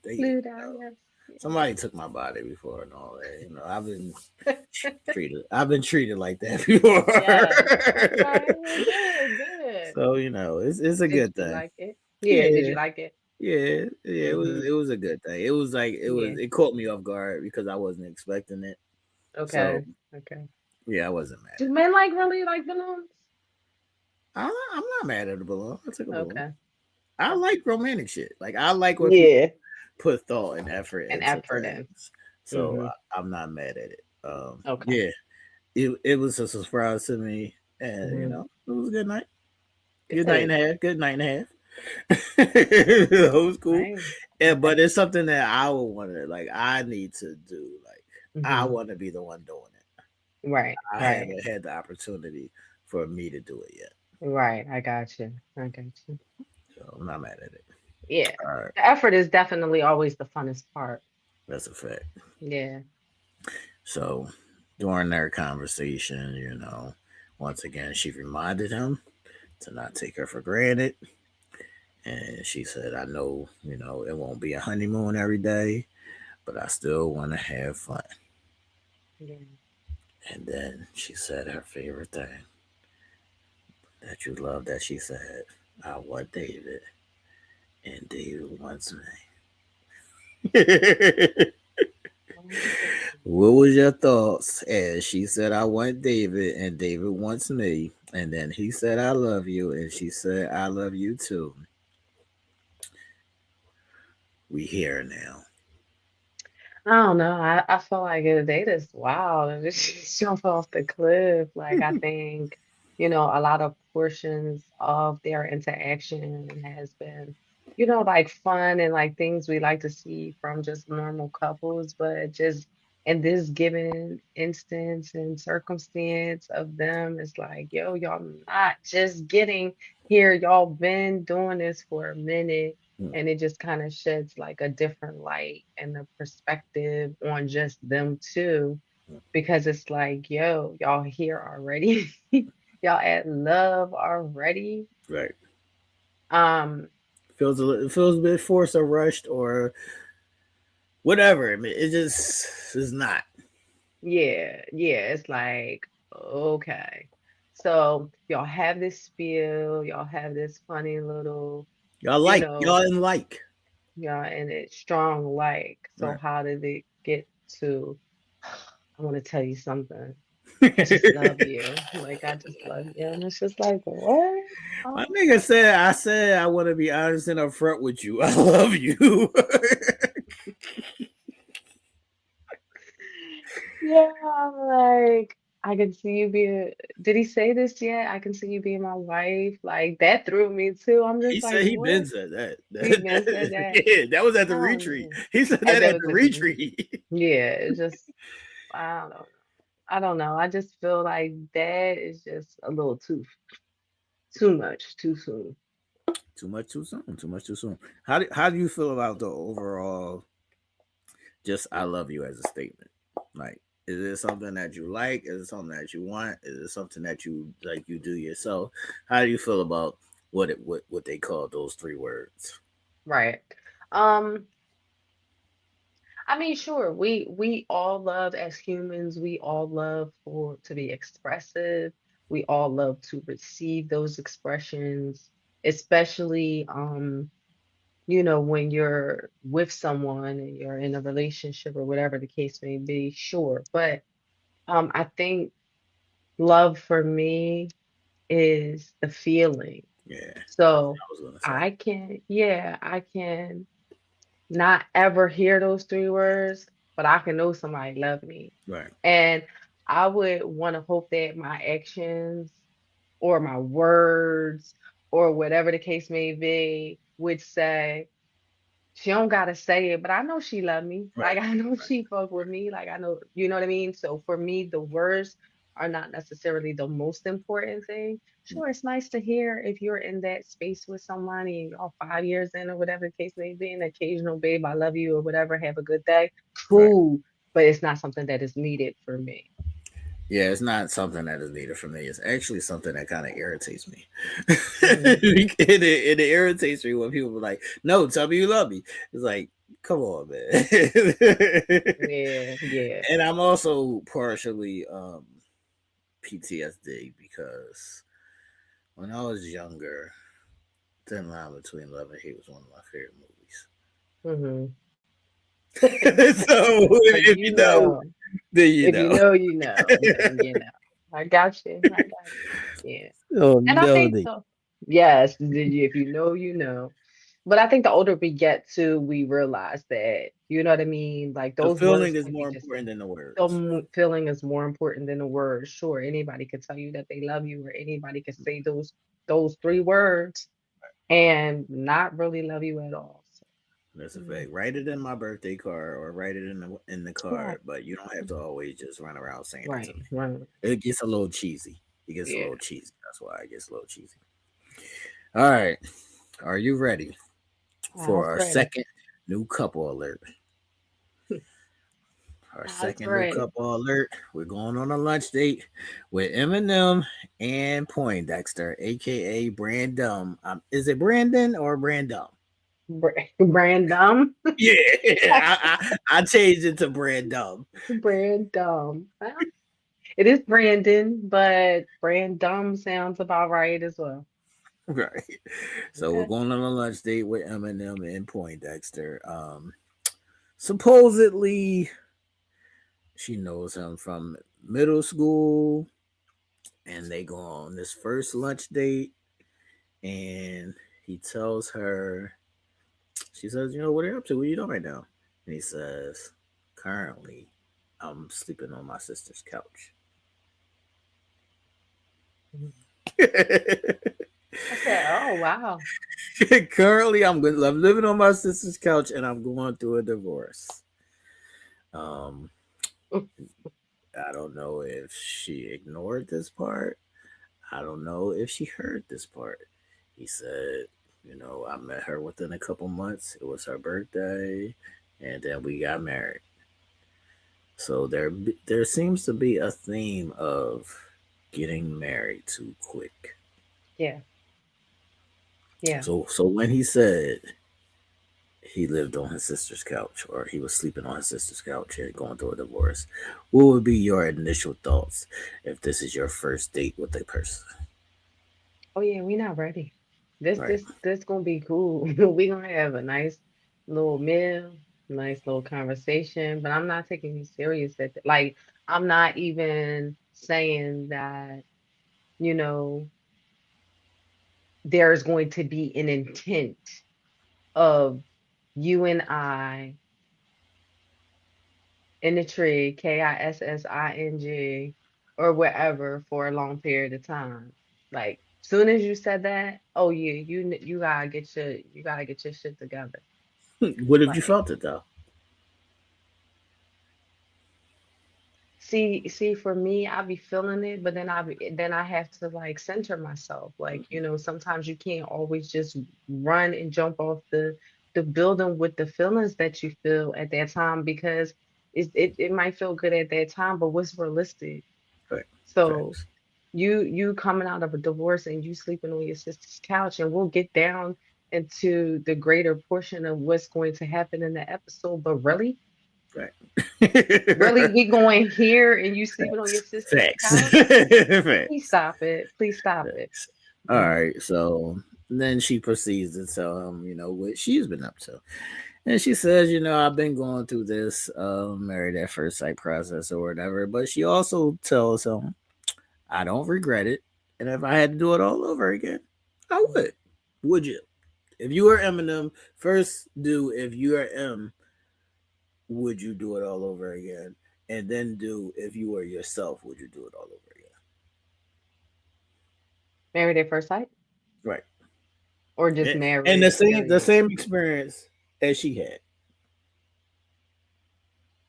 Flew down, yes. Somebody took my body before and all that. I've been treated like that before. Yes. Okay. Well, good, good. So it's a Did good you thing. like it? Yeah. Did Yeah, you like it? yeah. Mm-hmm. It was a good thing. It was like Yeah. it caught me off guard because I wasn't expecting it. So Okay. Okay. yeah, I wasn't mad Do at it. men like really like balloons? I'm not mad at the balloon. I took a balloon. Okay. I Okay. like romantic shit. Like I like when people Yeah. put thought and effort An into effort in. things. So Mm-hmm. I'm not mad at it. Okay. Yeah, it was a surprise to me, and Mm-hmm. it was a good night. Good night and Good. a half. Good night and a half. It was cool. Right. Yeah, Okay. but it's something that I would want to like. I need to do. Like I Mm-hmm. want to be the one doing it. Right. I Right. haven't had the opportunity for me to do it yet, Right. I got you. I got you. so I'm not mad at it. Yeah. All right, The effort is definitely always the funnest part. that's a fact. Yeah. So during their conversation, once again she reminded him to not take her for granted, And she said, I know, it won't be a honeymoon every day, but I still want to have fun. Yeah. And then she said her favorite thing that you love that she said, I want David, and David wants me. What was your thoughts? And she said, I want David, and David wants me. And then he said, I love you, and she said, I love you too. We here now. I don't know. I feel like they just wild and just jump off the cliff. Like I think, a lot of portions of their interaction has been, like fun and like things we like to see from just normal couples, but just in this given instance and circumstance of them, it's like, yo, y'all not just getting here. Y'all been doing this for a minute, and it just kind of sheds like a different light and a perspective on just them too, because it's like, yo, y'all here already. Y'all at love already. Right. um It feels a bit forced or rushed or whatever. I mean, it just is not. yeah, it's like, okay, so y'all have this spiel, y'all have this funny little, Y'all you like. know Y'all didn't like. yeah, and it's strong like, so Right. how did it get to, I want to tell you something. I just love you. Like, I just love you. And it's just like, what? My Oh, nigga said, I said, I want to be honest and upfront with you. I love you. yeah, I'm like, I can see you being, did he say this yet? I can see you being my wife. Like, that threw me too. I'm He just like, said he been what? said that. He been said that. Yeah, that was at I the don't retreat. know. He said And that that at was the just, retreat. yeah, it's just, I don't know. I don't know. I just feel like that is just a little too much, too soon. Too much too soon. Too much too soon. How do you feel about the overall just I love you as a statement? Like, is it something that you like? Is it something that you want? Is it something that you do yourself? How do you feel about what they call those three words? Right. Um, I mean, sure, we all love as humans, we all love for to be expressive. We all love to receive those expressions, especially when you're with someone and you're in a relationship or whatever the case may be, sure. But I think love for me is the feeling. Yeah, that's So what I was gonna say. I can not ever hear those three words, but I can know somebody love me. Right. And I would want to hope that my actions or my words or whatever the case may be would say, she don't gotta say it, but I know she love me. Right. Like I know Right. she fuck with me. Like I know, you know what I mean? So for me, the words are not necessarily the most important thing. Sure, it's nice to hear if you're in that space with somebody and y'all 5 years in or whatever the case may be, an occasional babe, I love you or whatever, have a good day. Right. Cool. But it's not something that is needed for me. Yeah, it's not something that is needed for me. It's actually something that kind of irritates me. Hmm. It irritates me when people are like, "No, tell me you love me." It's like, come on, man. Yeah, yeah. And I'm also partially PTSD because when I was younger, Thin Line Between Love and Hate was one of my favorite movies. Hmm. So Like if you you know, know. then you If you know. know, you know, then you know. I got you. I got you. Yeah. Oh And I no, think so. Yes, if you know, you know. But I think the older we get to, we realize that, you know what I mean? Like the those words feeling is can be more just important than the the words. feeling is more important than the words. Sure, anybody could tell you that they love you, or anybody could say those three words and not really love you at all. So, That's a yeah. fact. Write it in my birthday card or write it in the Right. card, but you don't have to always just run around saying it to Right. me. Right. It gets a little cheesy. It gets a Yeah. little cheesy. That's why it gets a little cheesy. All right. Are you ready I for was our ready. second new couple alert? Our That's second new right. couple alert. We're going on a lunch date with Eminem and Poindexter, aka Brandum. Is it Brandon or Brandum? Brandum. Yeah, I changed it to Brandum. Brandum. Well, it is Brandon, but Brandum sounds about right as well. Right. So we're Okay. going on a lunch date with Eminem and Poindexter. Supposedly she knows him from middle school, and they go on this first lunch date, and he tells her, she says, what are you up to? What are you doing right now? And he says, currently, I'm sleeping on my sister's couch. I said, oh, wow. Currently, I'm living on my sister's couch, and I'm going through a divorce. Um, I don't know if she ignored this part. I don't know if she heard this part. He said, I met her within a couple months. It was her birthday, and then we got married. So there seems to be a theme of getting married too quick. Yeah. Yeah. So when he said he lived on his sister's couch, or he was sleeping on his sister's couch and going through a divorce, what would be your initial thoughts if this is your first date with a person? Oh yeah, we not ready. This Right. this this gonna be cool. We gonna have a nice little meal, nice little conversation, but I'm not taking you serious like I'm not even saying that, you know, there's going to be an intent of you and I in the tree, KISSING, or whatever for a long period of time. Like soon as you said that, oh yeah, you gotta get your shit together. What if you Like felt it though? see for me, I be feeling it, but then I have to like center myself. Like, sometimes you can't always just run and jump off the building with the feelings that you feel at that time because it might feel good at that time, but what's realistic? Right. So Facts. you coming out of a divorce and you sleeping on your sister's couch, and we'll get down into the greater portion of what's going to happen in the episode. But really, Right. really, we going here and you sleeping on your sister's Facts. couch? Please Facts. stop it. Please stop it. Facts. All right. So then she proceeds to tell him, what she's been up to. And she says, I've been going through this married at first sight process or whatever. But she also tells him, I don't regret it. And if I had to do it all over again, I would. Would you? If you were Eminem, first do if you are M, would you do it all over again? And then do if you were yourself, would you do it all over again? Married at first sight, Right. or just And the married, same period. experience as she had.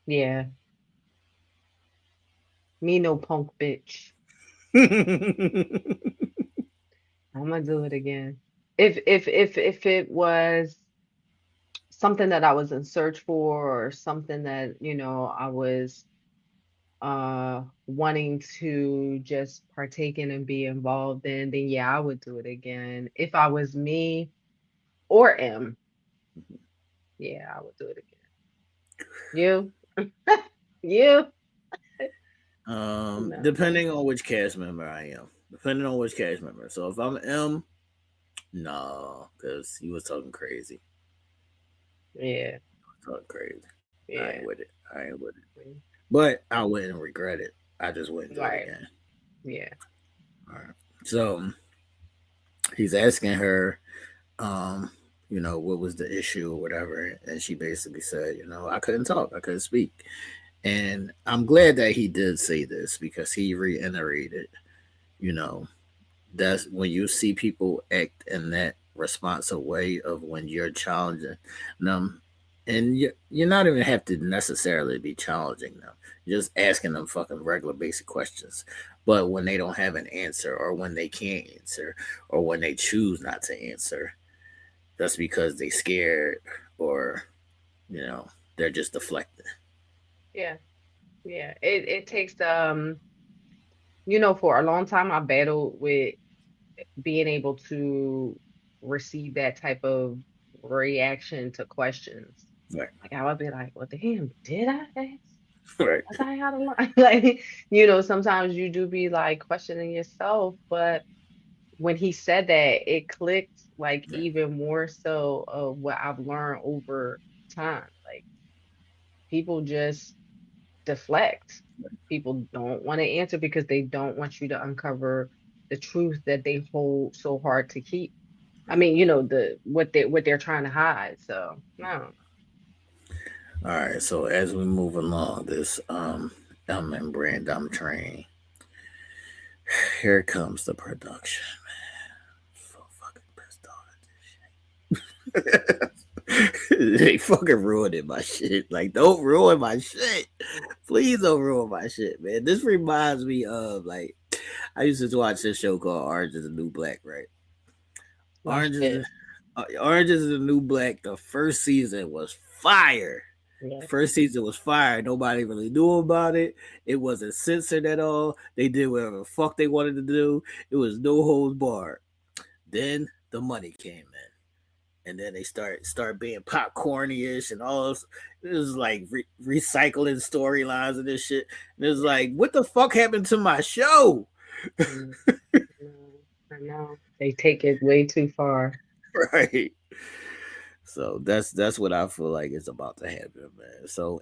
Yeah, me no punk bitch. I'm gonna do it again. If it was something that I was in search for, or something that, I was wanting to just partake in and be involved in, then yeah, I would do it again. If I was me or M, yeah, I would do it again. You? You? No. Depending on which cast member I am. Depending on which cast member. So if I'm M, no, because he was talking crazy. Yeah, Talking crazy. I ain't yeah. with it. I ain't with it. Mm, But I wouldn't regret it. I just wouldn't do it right. again. Yeah. All right. So he's asking her, what was the issue or whatever. And she basically said, I couldn't talk. I couldn't speak. And I'm glad that he did say this because he reiterated, you know, that's when you see people act in that responsive way of when you're challenging them. And you're not even have to necessarily be challenging them. You're just asking them fucking regular basic questions. But when they don't have an answer or when they can't answer or when they choose not to answer, that's because they scared or, they're just deflecting. Yeah. Yeah, it takes for a long time I battled with being able to receive that type of reaction to questions. Right. Like I would be like, "What the hell did I ask? Right. Was I out of line?" Like, sometimes you do be like questioning yourself, but when he said that, it clicked like Right. even more so of what I've learned over time. Like people just deflect. People don't want to answer because they don't want you to uncover the truth that they hold so hard to keep. I Right. mean, the what they're trying to hide. So no. All right. So as we move along this Emem Brandum train, here comes the production. So fucking pissed off at this shit. They fucking ruining my shit. Like, don't ruin my shit. Please don't ruin my shit, man. This reminds me of like I used to watch this show called Orange is the New Black, right? Watch Orange is it. Orange is the New Black. The first season was fire. Yeah. First season was fire. Nobody really knew about it. It wasn't censored at all. They did whatever the fuck they wanted to do. It was no holds barred. Then the money came in, and then they start being popcorny-ish and all this. It was like recycling storylines and this shit. And it was like, what the fuck happened to my show? Mm, no, I know. They take it way too far. Right. So that's what I feel like is about to happen, man. So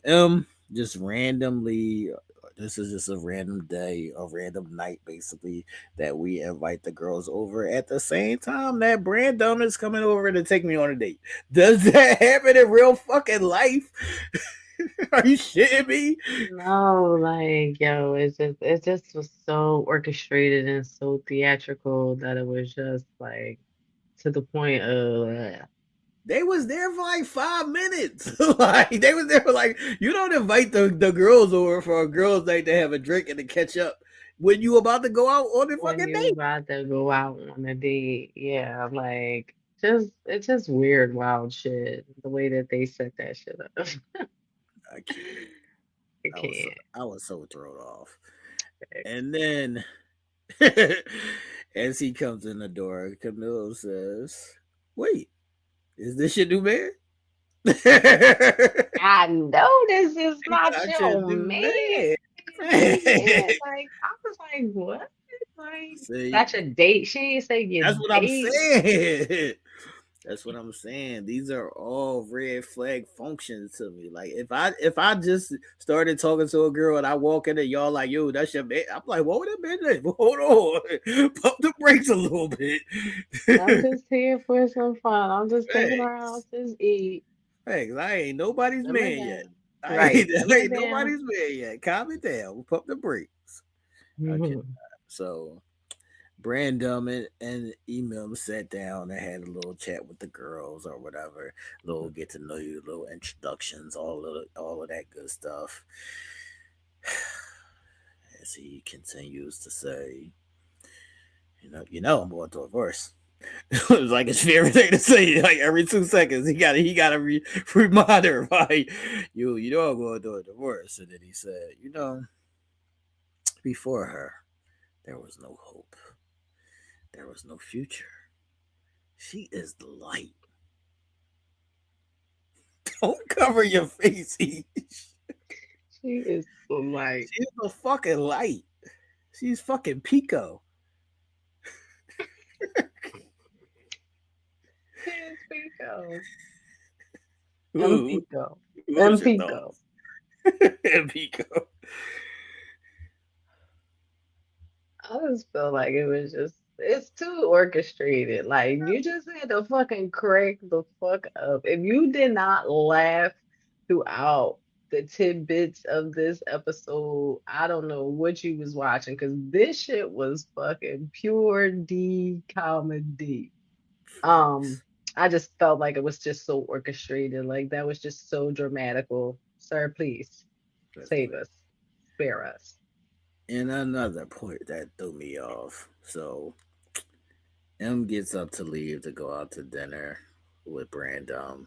just randomly, this is just a random day, a random night, basically, that we invite the girls over at the same time that Brandon is coming over to take me on a date. Does that happen in real fucking life? Are you shitting me? No, like yo, it just was so orchestrated and so theatrical that it was just like to the point of They was there for like 5 minutes. Like they was there for like you don't invite the girls over for a girls' night to have a drink and to catch up when you about to go out on the when fucking you date. about to go out on a date. Yeah, like it's just weird, wild shit. The way that they set that shit up. I can't. I can't. I was so thrown off. Facts. And then as he comes in the door, Camille says, "Wait, is this your new man?" I know this is not Not your your new man. man. New man. Like I was like, what? Like See, that's your date. She ain't say your that's what I'm date. saying. That's what I'm saying. These are all red flag functions to me. Like if I just started talking to a girl and I walk in and y'all like, yo, that's your man. I'm like, what would it been? Hold on. Pump the brakes a little bit. I'm just here for some fun. I'm just taking her out Thanks. to eat. Thanks. I ain't nobody's Simmer man yet. down. Right. I Simmer ain't down. nobody's man yet. Calm it down. Pump the brakes. Okay. So Brandon and Emem sat down and had a little chat with the girls or whatever, little get to know you, little introductions, all of that good stuff. As he continues to say, I'm going through a divorce. It was like his favorite thing to say. Like every 2 seconds, he got to remind her, like, I'm going through a divorce. And then he said, before her, there was no hope. There was no future. She is the light. Don't cover your face, Each. She is like She's the fucking light. She's fucking Pico. Yes, Pico. M Ooh, Pico. what's M your Pico. thoughts? Pico. I just feel like it's too orchestrated. Like you just had to fucking crack the fuck up. If you did not laugh throughout the tidbits of this episode, I don't know what you was watching because this shit was fucking pure D comedy. Um, I just felt like it was just so orchestrated. Like that was just so dramatical. Sir, please save us, spare us. And another point that threw me off. So M gets up to leave to go out to dinner with Brandon,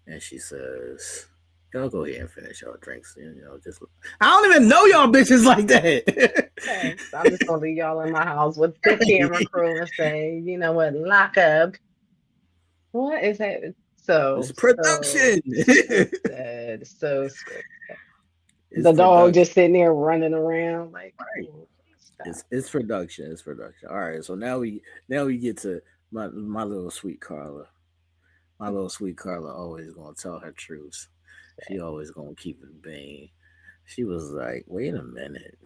and she says, Y'all go ahead and finish y'all drinks. Just I don't even know y'all bitches like that. Okay, so I'm just gonna leave y'all in my house with the camera crew and say, you know what, lock up. What is that? It's So, production. scripted. So scripted. It's The dog production. just sitting there running around like, Right. oh, please stop. It's production. It's production. All right. So now we get to my little sweet Carla. My little sweet Carla always gonna tell her truth. She always gonna keep it being. She was like, wait a minute.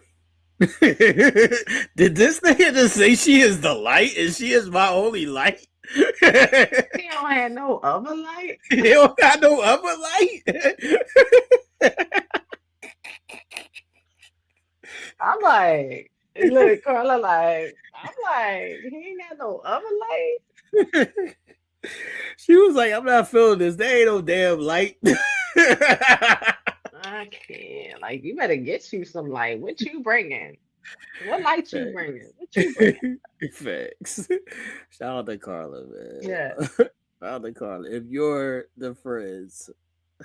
Did this nigga just say she is the light and she is my only light? He don't have no other light. He don't got no other light. I'm like, look, Carla, like, I'm like, he ain't got no other light. She was like, I'm not feeling this. There ain't no damn light. I can't. Like, you better get you some light. What you bringing? What light you bringing? What you bringing? Facts. Shout out to Carla, man. Yeah. Shout out to Carla. If you're the friends,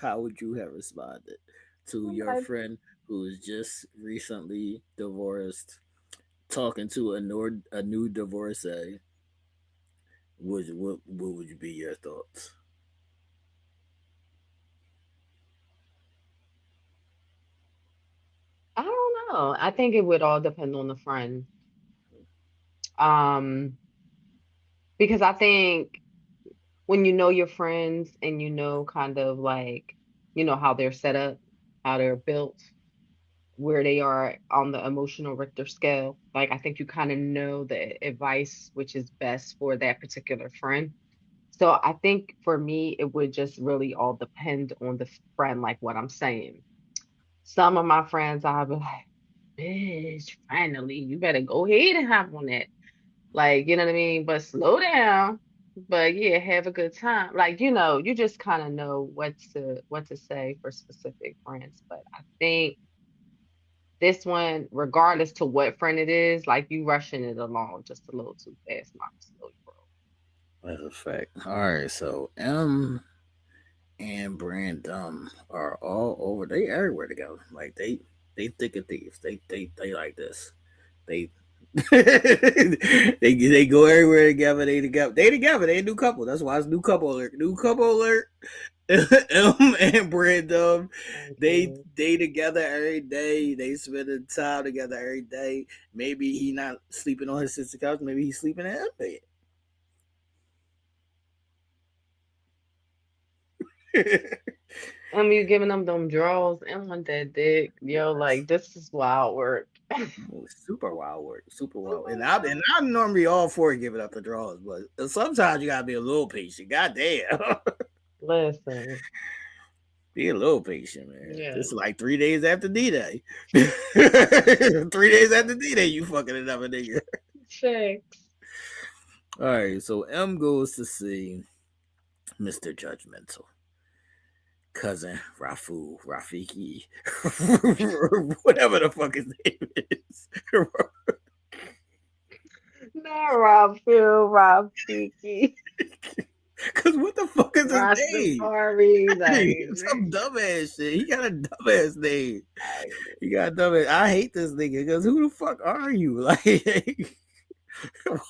how would you have responded to I'm your like, friend who is just recently divorced, talking to a new divorcee? What would be your thoughts? I don't know. I think it would all depend on the friend. Um, because I think when you know your friends and you know kind of like, you know, how they're set up, how they're built, where they are on the emotional Richter scale, like I think you kind of know the advice which is best for that particular friend. So I think for me, it would just really all depend on the friend, like what I'm saying. Some of my friends, I'll be like, bitch, finally, you better go ahead and hop on that. Like, you know what I mean? But slow down. But yeah, have a good time. Like, you know, you just kind of know what to say for specific friends. But I think this one, regardless to what friend it is, like you rushing it along just a little too fast, mama. Slow your roll. That's a fact. All right, so and Brandon are all over. They everywhere together. Like they thick and thieves. They like this. They they go everywhere together. They together. They together. They a new couple. That's why it's new couple alert. New couple alert. And Brandon, Thank they you. they together every day. They spending time together every day. Maybe he not sleeping on his sister's couch. Maybe he's sleeping in her bed. You giving them draws and want that dick. Yo, Yes. like this is wild work. Super wild work, super Oh wild. my And God. I'm normally all for giving up the draws, but sometimes you gotta be a little patient. God damn. Listen. Be a little patient, man. Yeah. This is like 3 days after D-Day. 3 days after D-Day, you fucking another nigga. Checks. All right, so M goes to see Mr. Judgmental. Cousin Rafiki, whatever the fuck his name is. Not Rob Phil, Rob Kiki, Cause what the fuck is his name? Rastafari, Some like dumbass shit. He got a dumbass name. I- He got a dumbass. I hate this nigga because who the fuck are you? Like,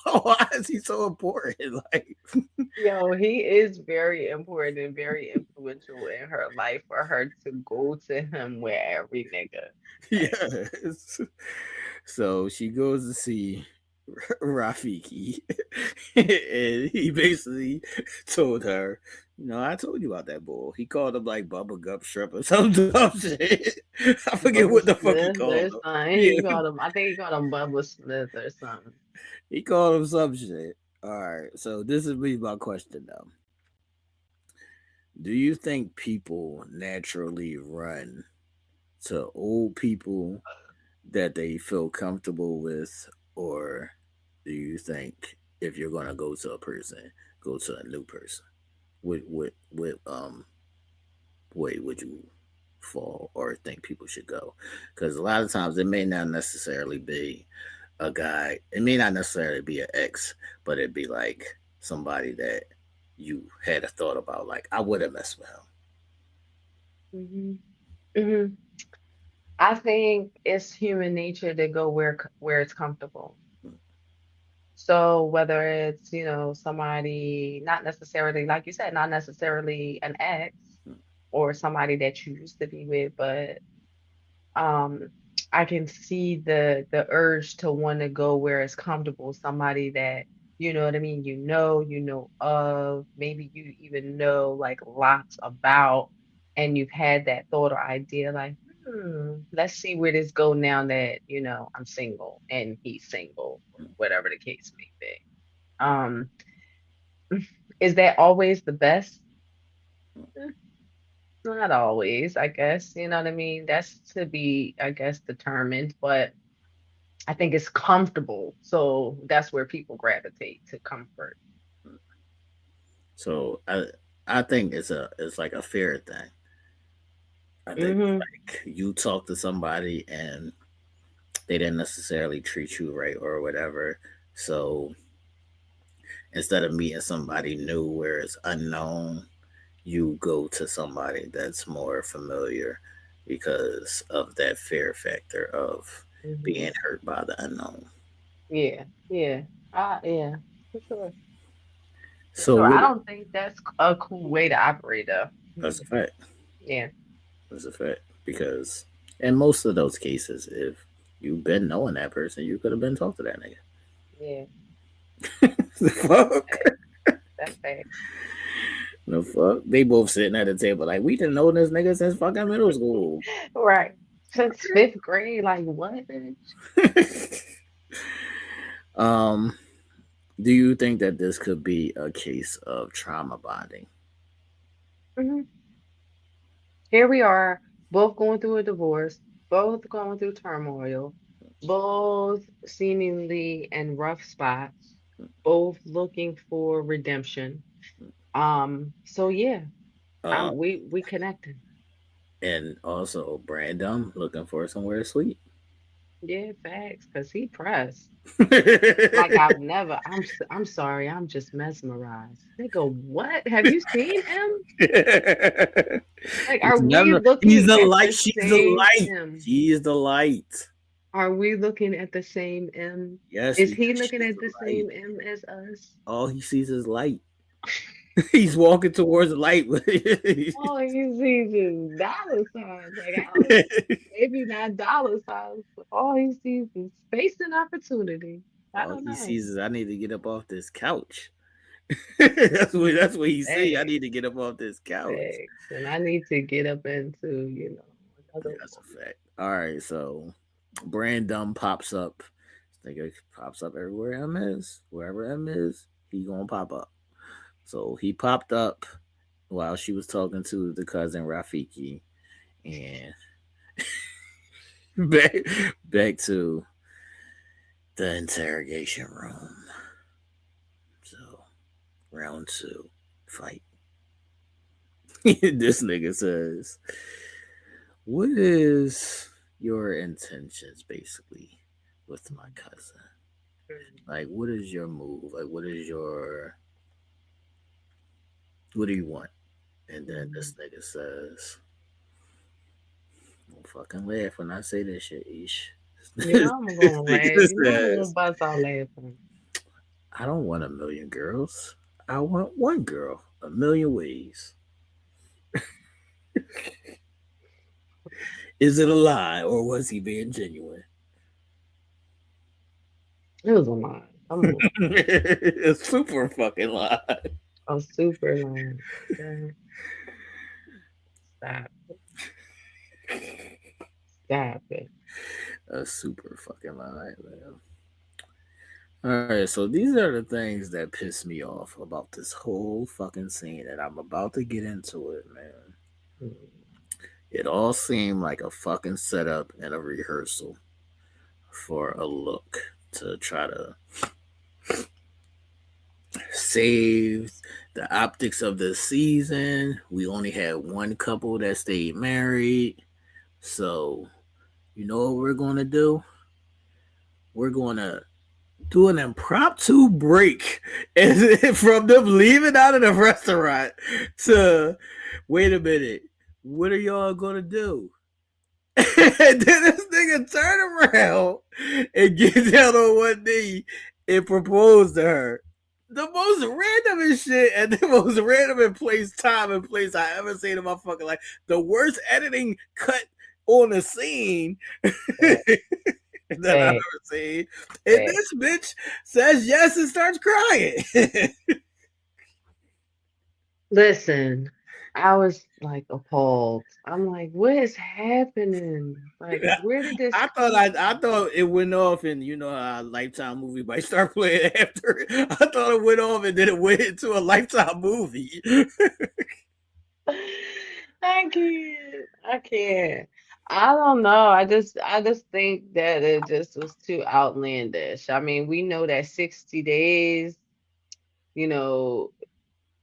why is he so important? Like, yo, he is very important and very influential in her life for her to go to him with every nigga. Like, yes. So she goes to see Rafiki, and he basically told her, I told you about that bull. He called him like Bubba Gup Shrimp or some dumb shit. I forget Bubba what the fuck he Smith called or him. something. Yeah, He called him, I think he called him Bubba Smith or something. he called him some shit. All right, so this is me my question though. Do you think people naturally run to old people that they feel comfortable with, or do you think if you're gonna go to a person, go to a new person? What way would you fall or think people should go? Because a lot of times it may not necessarily be a guy. It may not necessarily be an ex, but it'd be like somebody that you had a thought about. Like I would have messed with him. Hmm. Hmm. I think it's human nature to go where it's comfortable. So whether it's, somebody not necessarily, like you said, not necessarily an ex or somebody that you used to be with, but um I can see the urge to want to go where it's comfortable, somebody that, you know what I mean, you know of, maybe you even know like lots about, and you've had that thought or idea like, let's see where this go now that, I'm single and he's single, whatever the case may be. Um, is that always the best? Eh, Not always, I guess. You know what I mean? That's to be, I guess, determined, but I think it's comfortable. So that's where people gravitate to comfort. So I think it's like a fair thing. I think Mm-hmm. like you talk to somebody and they didn't necessarily treat you right or whatever. So instead of meeting somebody new where it's unknown, you go to somebody that's more familiar because of that fear factor of Mm-hmm. being hurt by the unknown. Yeah. Yeah. Yeah, for sure. For So sure. I what? don't think that's a cool way to operate though. That's a fact. Yeah. That's a fact because in most of those cases, if you've been knowing that person, you could have been talking to that nigga. Yeah. The fuck? Fact. That's fact. The fuck? They both sitting at the table like we didn't know this nigga since fucking middle school. Right. Since fifth grade, like what, bitch? um, do you think that this could be a case of trauma bonding? Mhm. Here we are, both going through a divorce, both going through turmoil, both seemingly in rough spots, both looking for redemption. So yeah, Uh, we connecting. and also Brandon looking for somewhere to sleep. Yeah, facts, cause he pressed. Like I've never. I'm sorry. I'm just mesmerized. Nigga, what? Have you seen him? Like, are He's we never. He's looking the at light. the She's the same light. M? She is the light. Are we looking at the same M? Yes, Is because he looking she's at the the light. same M as us? All he sees is light. He's walking towards the light. All he sees is dollar signs. Like, I don't, maybe not dollar signs, but all he sees is space and opportunity. I All don't he know. sees is I need to get up off this couch. That's what he say. I Hey, need to get up off this couch. thanks. And I need to get up into, Yeah, another that's a world. fact. All right, so Brandon pops up. This nigga pops up everywhere M is. Wherever M is, he gonna pop up. So he popped up while she was talking to the cousin Rafiki, and back back to the interrogation room. So round two, fight. This nigga says, "What is your intentions, basically, with my cousin? Like, what is your move? Like, what do you want?" And then Mhm. this nigga says, "Don't fucking laugh when I say this shit, Ish." You This know I'm gonna laugh. nigga You know I'm gonna says, bust out laughing. "I don't want a million girls. I want one girl, a million ways. Is it a lie or was he being genuine?" It was a lie. Come on. A super fucking lie. A super lie. Okay. Stop. Stop it. A super fucking lie, man. All right, so these are the things that piss me off about this whole fucking scene, and I'm about to get into it, man. Mm. It all seemed like a fucking setup and a rehearsal for a look to try to save the optics of the season. We only had one couple that stayed married. So, you know what we're going to do? We're going to do an impromptu break from them leaving out of the restaurant to wait a minute. what are y'all gonna do? And then this nigga turn around and get down on one knee and propose to her. The most randomest shit and the most random in place, time and place I ever seen in my fucking life. The worst editing cut on a scene that I've ever seen. And this bitch says yes and starts crying. Listen, I was like appalled. I'm like, what is happening? Like, where did this I thought it went off, and you know how a Lifetime movie might start playing after it. I thought it went off, and then it went into a Lifetime movie. I can't. I can't. I don't know. I just think that it just was too outlandish. I mean, we know that 60 days, you know,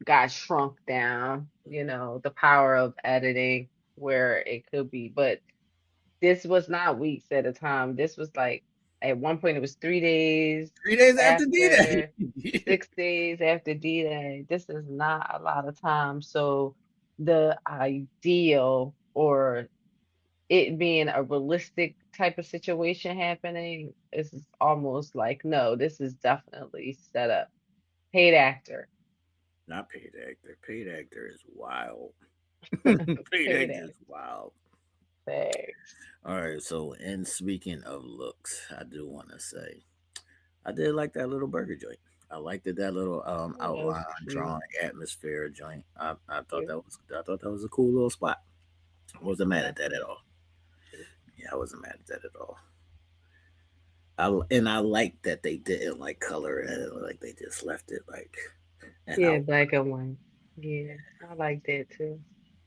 got shrunk down, the power of editing where it could be, but this was not weeks at a time. This was like at one point it was 3 days 3 days after after, D-Day. 6 days after D-Day. This is not a lot of time. So the ideal or it being a realistic type of situation happening is almost like, no, this is definitely set up. Paid actor. Not paid actor. Paid actor is wild. Paid Paid actor actor. is wild. Thanks. All right. So, and speaking of looks, I do want to say I did like that little burger joint. I liked it, that little Oh, that was outline cute. drawing atmosphere joint. Cute. I thought that was a cool little spot. I wasn't mad at that at Definitely. all. Yeah, I wasn't mad at that at all. I like that they didn't like color it, like they just left it like an Yeah, outline. black and white. Yeah, I like that too.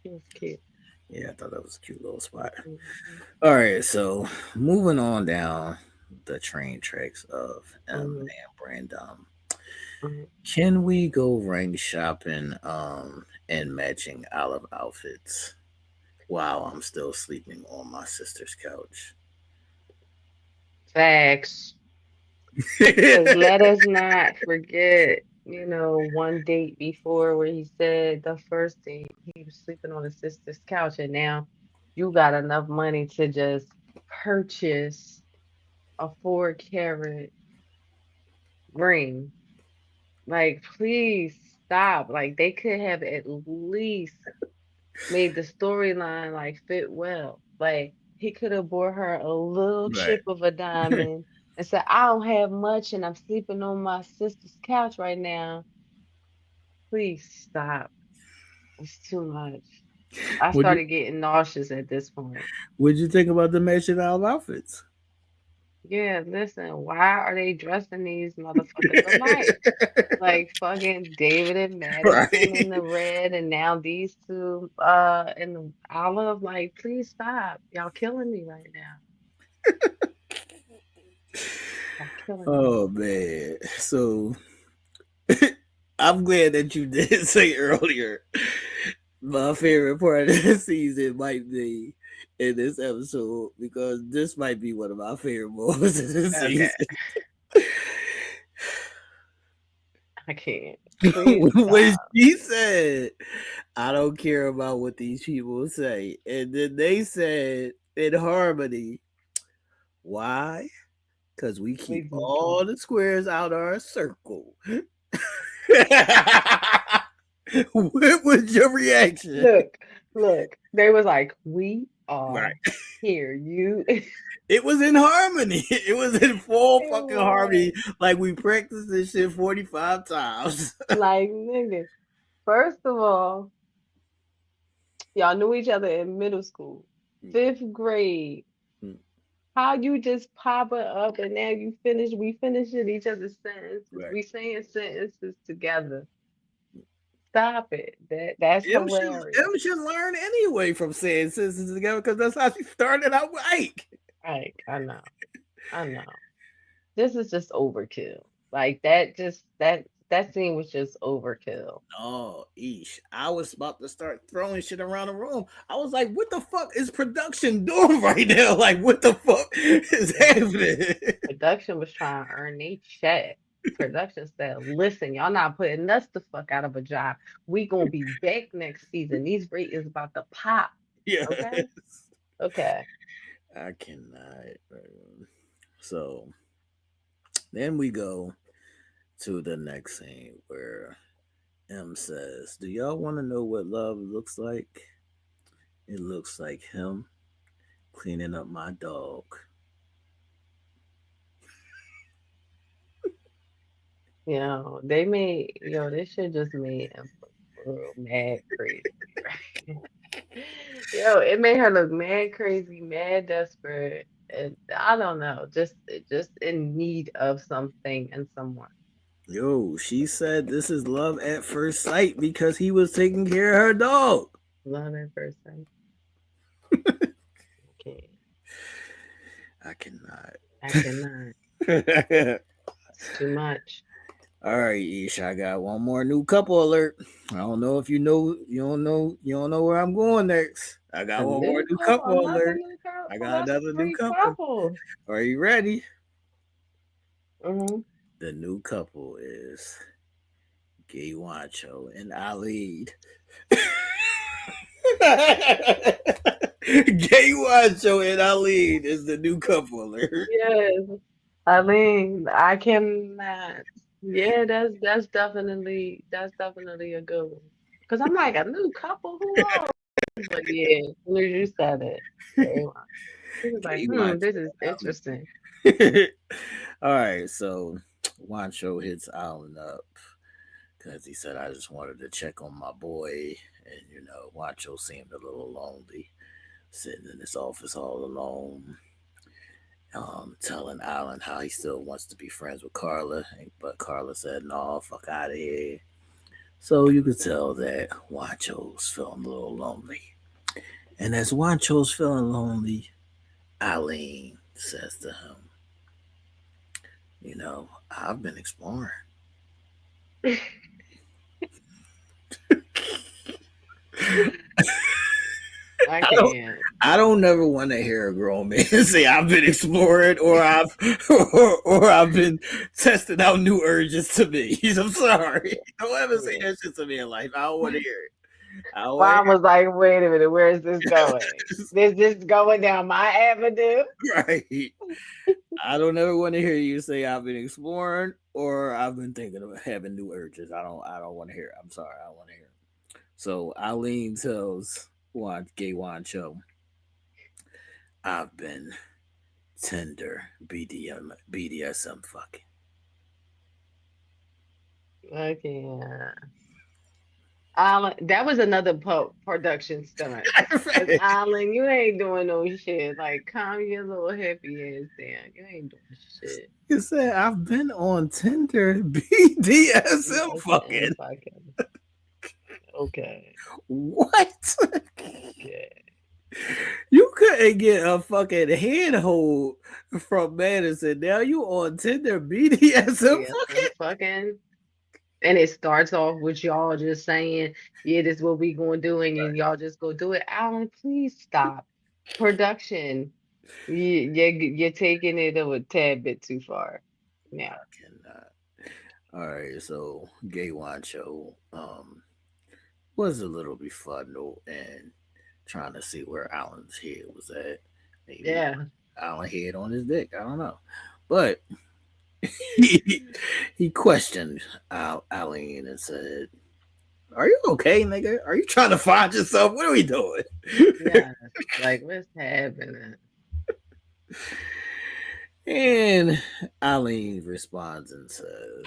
It was cute. Yeah, I thought that was a cute little spot. Hmm. All right, so moving on down the train tracks of M Hmm. and Brandon. Hmm. Can we go ring shopping and matching olive outfits while I'm still sleeping on my sister's couch? Facts. Because let us not forget, one date before where he said the first date he was sleeping on his sister's couch, and now you got enough money to just purchase a 4 carat ring. Like, please stop. Like, they could have at least made the storyline like fit well. Like, he could have bought her a little Right. chip of a diamond and said, I don't have much and I'm sleeping on my sister's couch right now. Please stop. It's too much. I Would you started getting nauseous at this point. What'd you think about the matching olive outfits? Yeah, listen, why are they dressing these motherfuckers alike? Like fucking David and Madison Right. in the red, and now these two in the olive. Like, please stop. Y'all killing me right now. Y'all killing me. Oh man. So I'm glad that you did say earlier. My favorite part of the season might be in this episode because this might be one of my favorite moments of the Okay, season. I can't. Please When stop. she said, I don't care about what these people say. And then they said in harmony, why? Because we keep Exactly. all the squares out our circle. What was your reaction? Look, look. They was like, we Right. are here. You. It was in harmony. It was in full It fucking harmony. was Like we practiced this shit 45 times. like, nigga. First of all, y'all knew each other in middle school, fifth grade. How you just pop it up and now we finishing each other's sentences. Right. We saying sentences together. Stop it. That's hilarious. M should learn anyway from saying sentences together because that's how she started out with Ike. Like, I know. I know. This is just overkill. Like that scene was just overkill. Oh, eesh. I was about to start throwing shit around the room. I was like, what the fuck is production doing right now? Like, what the fuck is happening? Production was trying to earn their check. Production said, listen, y'all not putting us the fuck out of a job. We gonna be back next season. These ratings about to pop. Yes. Okay. I cannot. So then we go to the next scene where M says, "Do y'all want to know what love looks like? It looks like him cleaning up my dog." They should just made him look real mad crazy, right? It made her look mad crazy, mad desperate, and I don't know, just in need of something and someone. Yo, she said this is love at first sight because he was taking care of her dog. Love at first sight. Okay. I cannot. I cannot. It's too much. All right, Ish, I got one more new couple alert. I don't know if you don't know where I'm going next. I got A one more new new couple, couple another alert. new couple. I got That's another new three couple. couples. Are you ready? Mm-hmm. The new couple is Gay Wancho and Ali. Gay Wancho and Ali is the new couple alert. Yes. I cannot. Yeah, that's definitely a good one. Cause I'm like a new couple, who else? But yeah, as soon as you said it, okay, well, he was like, Gay Wancho this is and Ali. interesting. All right, so Wancho hits Alan up because he said, "I just wanted to check on my boy." And, Wancho seemed a little lonely, sitting in his office all alone, telling Alan how he still wants to be friends with Carla. But Carla said, "No, fuck out of here." So you could tell that Wancho's feeling a little lonely. And as Wancho's feeling lonely, Eileen says to him, "I've been exploring." I I don't can't. I don't never want to hear a grown man say I've been exploring or I've been testing out new urges to me. I'm sorry. Don't ever say that shit to me in life. I don't want to hear it. I don't want Mom was like, wait a minute, where is this going? to Is this going down my avenue? hear right. I don't ever want to hear you say I've been exploring or I've been thinking of having new urges. I don't want to hear it. I'm sorry. I don't want to hear it. So Eileen tells Gay Wancho, "I've been tender BDSM fucking." I can't. Alan, that was another production stunt. 'Cause Alan, you ain't doing no shit. Like, calm your little happy ass down. You ain't doing shit. You said I've been on Tinder BDSM Yes, and fucking. fucking. Okay. What? Okay. You couldn't get a fucking handhold from Madison. Now you on Tinder BDSM Yes, fucking? and fucking. And it starts off with y'all just saying, yeah, this is what we gonna do, and then y'all just go do it. Alan, please stop. Production. You're taking it a tad bit too far now. I cannot. All right, so Gay Wancho was a little befuddled and trying to see where Alan's head was at. Maybe Yeah. Alan head on his dick. I don't know, but he questioned Alan and said, "Are you okay, nigga? Are you trying to find yourself? What are we doing?" Yeah. Like, what's happening? And Eileen responds and says,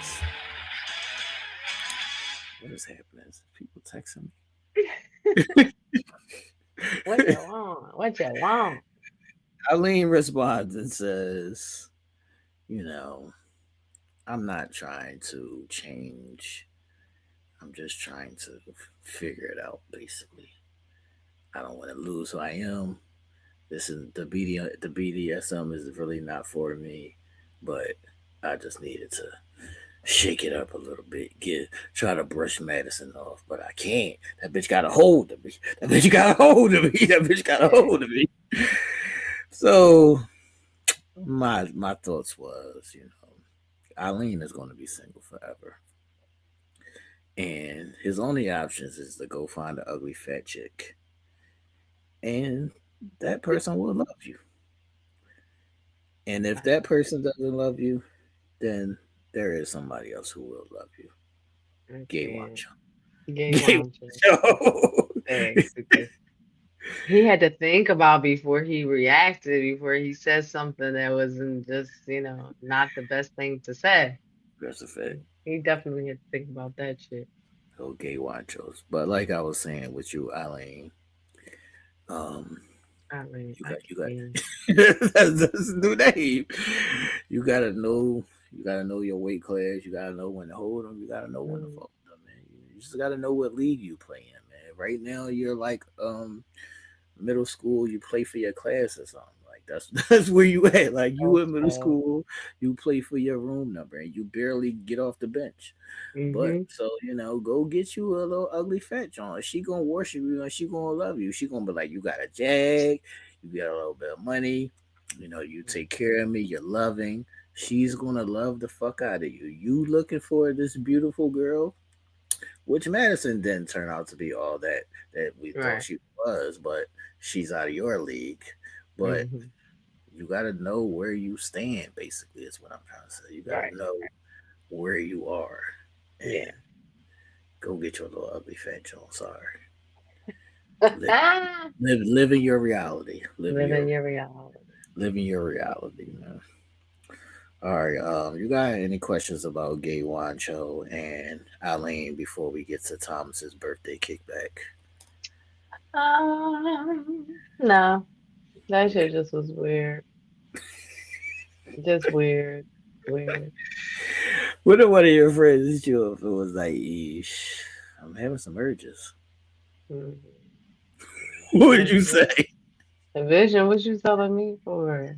"What is happening? Is people texting me?" What you want? What you want? Eileen responds and says, "I'm not trying to change. I'm just trying to figure it out, basically. I don't want to lose who I am. This is the BDSM is really not for me, but I just needed to shake it up a little bit, try to brush Madison off, but I can't. That bitch got a hold of me. That bitch got a hold of me. That bitch got a hold of me." So my thoughts was, Eileen is going to be single forever, and his only options is to go find an ugly fat chick and that person will love you. And if that person doesn't love you, then there is somebody else who will love you. I Gay can't. Wancho. Gay Gay Wancho. Wancho. Thanks, because he had to think about before he reacted, before he said something that wasn't just, not the best thing to say. That's a fact. He definitely had to think about that shit. So Gay Wanchos. But like I was saying with you, Eileen, um, I mean, you I got you got can't. that's a new name. You gotta know your weight class. You gotta know when to hold them. You gotta know when to Mm, fuck them, man. You just gotta know what league you play in, man. Right now you're like middle school, you play for your class or something. Like that's that's where you at. Like you in middle okay. school, you play for your room number and you barely get off the bench. But Mm-hmm. so go get you a little ugly fat John. She gonna worship you and she gonna love you. She gonna be like, you got a jag, you got a little bit of money, you take care of me, you're loving. She's gonna love the fuck out of you. You looking for this beautiful girl, which Madison didn't turn out to be all that we thought Right. she was, but she's out of your league. But Mm-hmm. you gotta know where you stand, basically, is what I'm trying to say. You gotta Right. know where you are. Yeah. And go get your little ugly fat Joe. Sorry. Live, live in your reality. Living your reality. Live in your reality, man. All right. You got any questions about Gay Wancho and Eileen before we get to Thomas's birthday kickback? No, that Okay. shit just was weird. Just weird. Weird. What if one of your friends hit you if it was like, Eesh, I'm having some urges? Mm-hmm. What did you say? Mm-hmm. The vision, what you telling me for?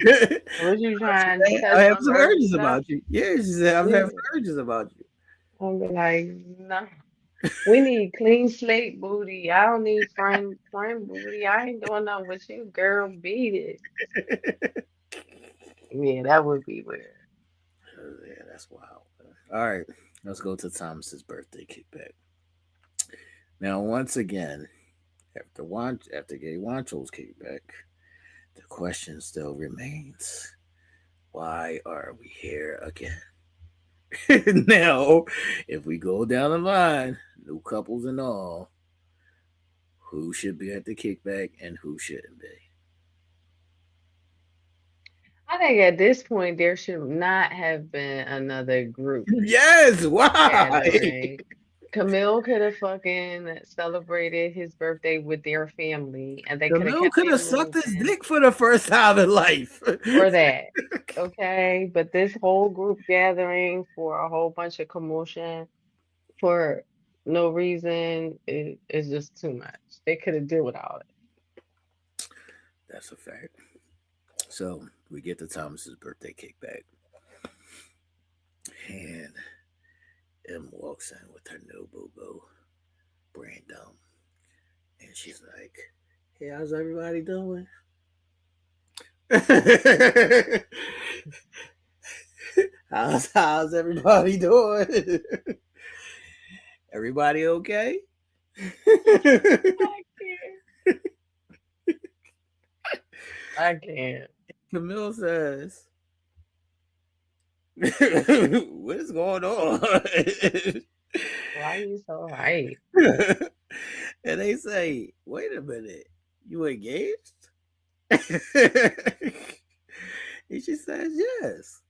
What you trying to I test have my some virgin urges stuff? about you. Yeah, she said, I'm having Yeah. some urges about you. I'll be like, no. We need clean slate booty. I don't need friend booty. I ain't doing nothing with you, girl. Beat it. Yeah, that would be weird. Yeah, that's wild. All right, let's go to Thomas's birthday kickback. Now, once again, after Gay Wancho's kickback, the question still remains: why are we here again? Now, if we go down the line, new couples and all, who should be at the kickback and who shouldn't be? I think at this point there should not have been another group Yes, why? gathering. Camille could have fucking celebrated his birthday with their family and they could have Camille kept could it have sucked his moving dick for the first time in life. or that. Okay. But this whole group gathering for a whole bunch of commotion for no reason is just too much. They could have did without it. That's a fact. So we get to Thomas's birthday kickback, and Em walks in with her new boo boo, Brandon, and she's like, "Hey, how's everybody doing?" how's everybody doing? Everybody okay? I can't. I can't. Camille says, "What is going on?" Why you so right? And they say, "Wait a minute, you engaged?" And she says, "Yes."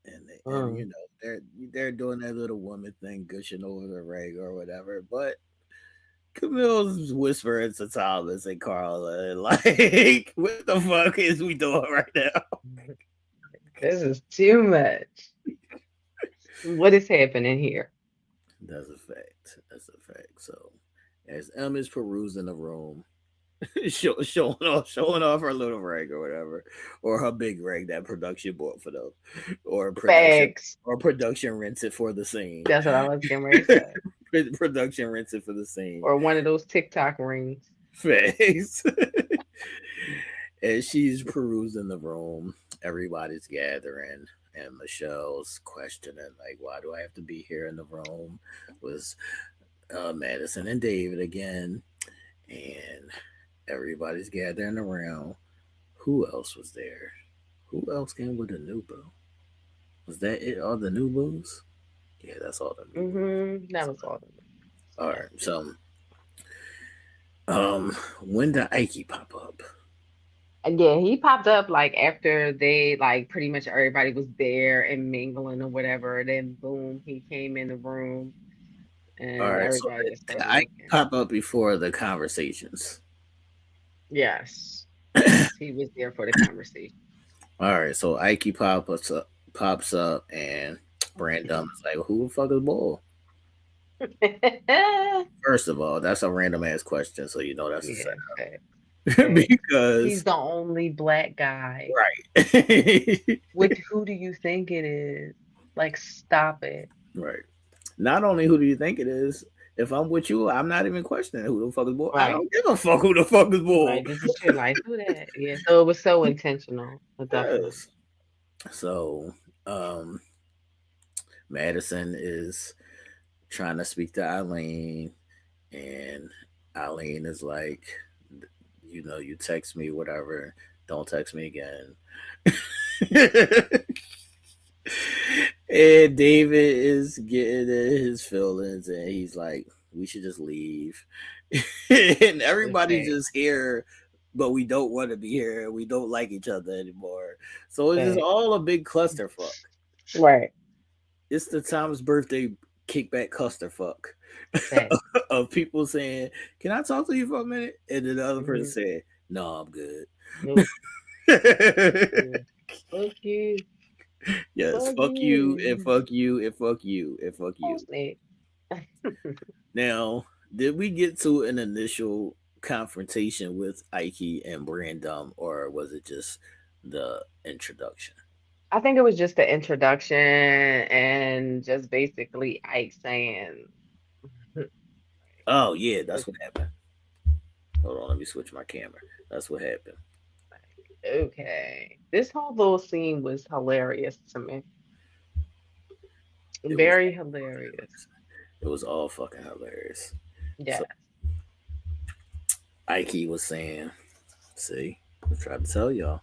And Mm. they're doing that little woman thing, gushing over the rag or whatever. But Camille's whispering to Thomas and Carla, like, "What the fuck is we doing right now?" This is too much. What is happening here? That's a fact. That's a fact. So, as Em is perusing the room, showing off her little rag or whatever, or her big rag that production bought for them, or production Facts. or production rents it for the scene. That's what I was getting ready to say. Production rents it for the scene. Or one of those TikTok rings. Face. And she's perusing the room. Everybody's gathering. And Michelle's questioning, like, why do I have to be here in the room? Was Madison and David again. And Everybody's gathering around. Who else was there? Who else came with a new boo? Was that it? All the new boos? Yeah, that's all the new boos. That was all. All right. So, when did Ike pop up? And yeah, he popped up like after they like pretty much everybody was there and mingling or whatever. Then boom, he came in the room All and right. So, everybody just did started Ike looking. pop up before the conversations? Yes. Yes, he was there for the conversation. All right. So Ike pops up, and Brandon is like, "Who the fuck is Bull?" First of all, that's a random ass question, so you know that's a Yeah, setup. facts, facts. He's Because the only black guy. right, What who do you think it is? Like, stop it. right. Not only who do you think it is? If I'm with you, I'm not even questioning who the fuck is Bull. I Right. don't give a fuck who the fuck is Bull. Right. This is your life. Who that? Yeah. So it was so intentional. Definitely. Yes. So, um, Madison is trying to speak to Eileen, and Eileen is like, you text me, whatever. Don't text me again. And David is getting in his feelings, and he's like, "We should just leave." And everybody's Okay. just here, but we don't want to be here. We don't like each other anymore. So it's just Okay. all a big clusterfuck. Right. It's the Tom's birthday kickback clusterfuck Okay. of people saying, "Can I talk to you for a minute?" And then the other person Mhm. said, "No, I'm good." Nope. Yeah. Fuck you. Yes, Fuck fuck you, and you. fuck you, and fuck you, and fuck you. Mostly. Now, did we get to an initial confrontation with Ike and Brandon, or was it just the introduction? I think it was just the introduction and just basically Ike saying, Oh yeah, that's like, what happened. Hold on, let me switch my camera. That's what happened. okay. This whole little scene was hilarious to me. It was Very hilarious. it was all fucking hilarious. Yeah. So Ike was saying, "See, I tried to tell y'all,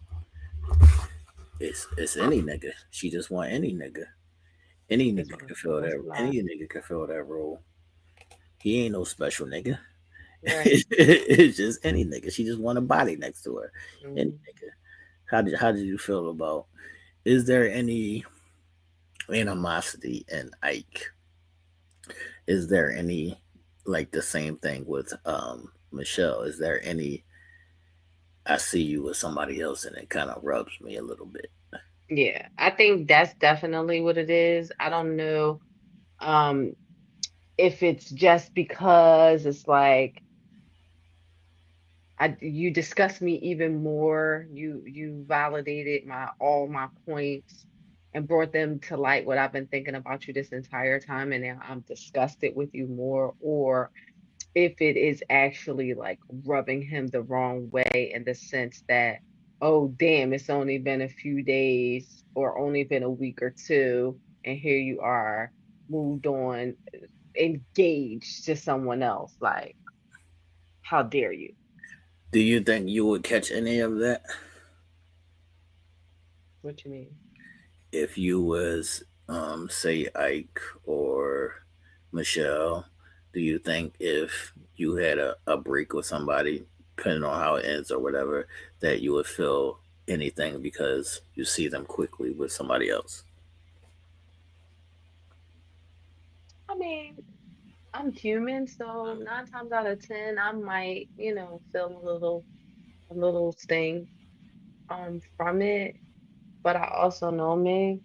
it's any nigga. She just want any nigga. Any He's nigga one can of fill those that. lies. Any nigga can fill that role. He ain't no special nigga. Right. It's just any nigga. She just want a body next to her. Any Mhm. nigga. How did you feel about? Is there any animosity in Ike? Is there any like the same thing with Michelle? Is there any? I see you with somebody else, and it kind of rubs me a little bit. Yeah. I think that's definitely what it is. I don't know um if it's just because it's like you discussed me even more. You validated my all my points and brought them to light what I've been thinking about you this entire time, and now I'm disgusted with you more, or if it is actually like rubbing him the wrong way in the sense that, oh damn, it's only been a few days or only been a week or two, and here you are, moved on, engaged to someone else. Like, how dare you? Do you think you would catch any of that What you mean? if you was say Ike or Michelle? Do you think if you had a break with somebody, depending on how it ends or whatever, that you would feel anything because you see them quickly with somebody else? I mean, I'm human, so 9 times out of 10, I might, feel a little sting from it. But I also know me.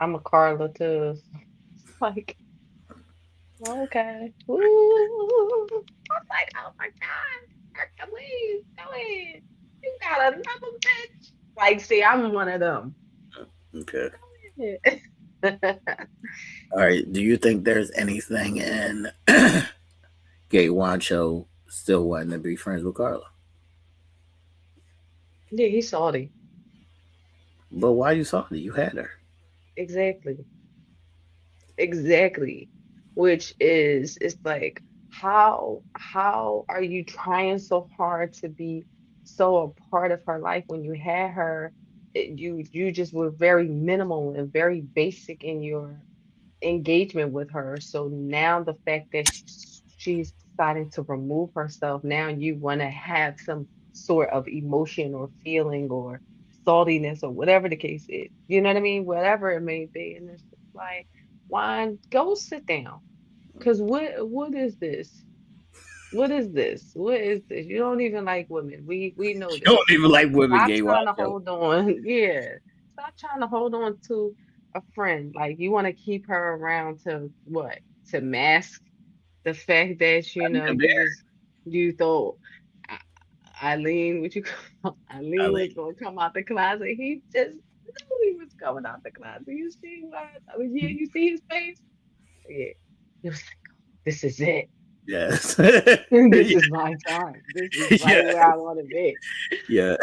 I'm a Carla too. So it's like, okay. Ooh. I was like, oh my God, Hercules, go ahead. You got another bitch. Like, see, I'm one of them. Okay. Go ahead. All right. Do you think there's anything in Gay Wancho still wanting to be friends with Carla? Yeah, he's salty. But why you salty? You had her. Exactly. Exactly. Which is, it's like, how are you trying so hard to be so a part of her life when you had her? You just were very minimal and very basic in your engagement with her. So now the fact that she's deciding to remove herself, now you want to have some sort of emotion or feeling or saltiness or whatever the case is. You know what I mean? Whatever it may be. And it's just like, why go sit down? Because what is this? What is this? What is this? You don't even like women. We know You this. don't even like women, Stop gay. Watch trying to out. hold on. Yeah. Stop trying to hold on to a friend. Like you want to keep her around to what? To mask the fact that, I need a bear. you thought I- Eileen, what you call I Eileen like, was gonna come out the closet. He just knew he was coming out the closet. You see what? I mean, yeah, you see his face? Yeah. He was like, this is it. yes. This yeah. is my time. This is Yeah. right where I want to be. Yeah.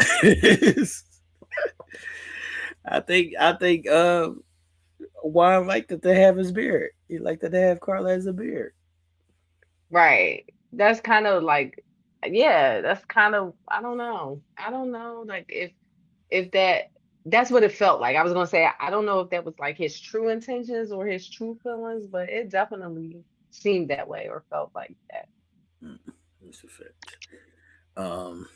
I think Juan liked that they have his beard. He liked that they have Carla as a beard. Right. That's kind of like, yeah, that's kind of, I don't know. I don't know, like if that's what it felt like. I was gonna say I don't know if that was like his true intentions or his true feelings, but it definitely seemed that way or felt like that. Mm, that's a fact. Um,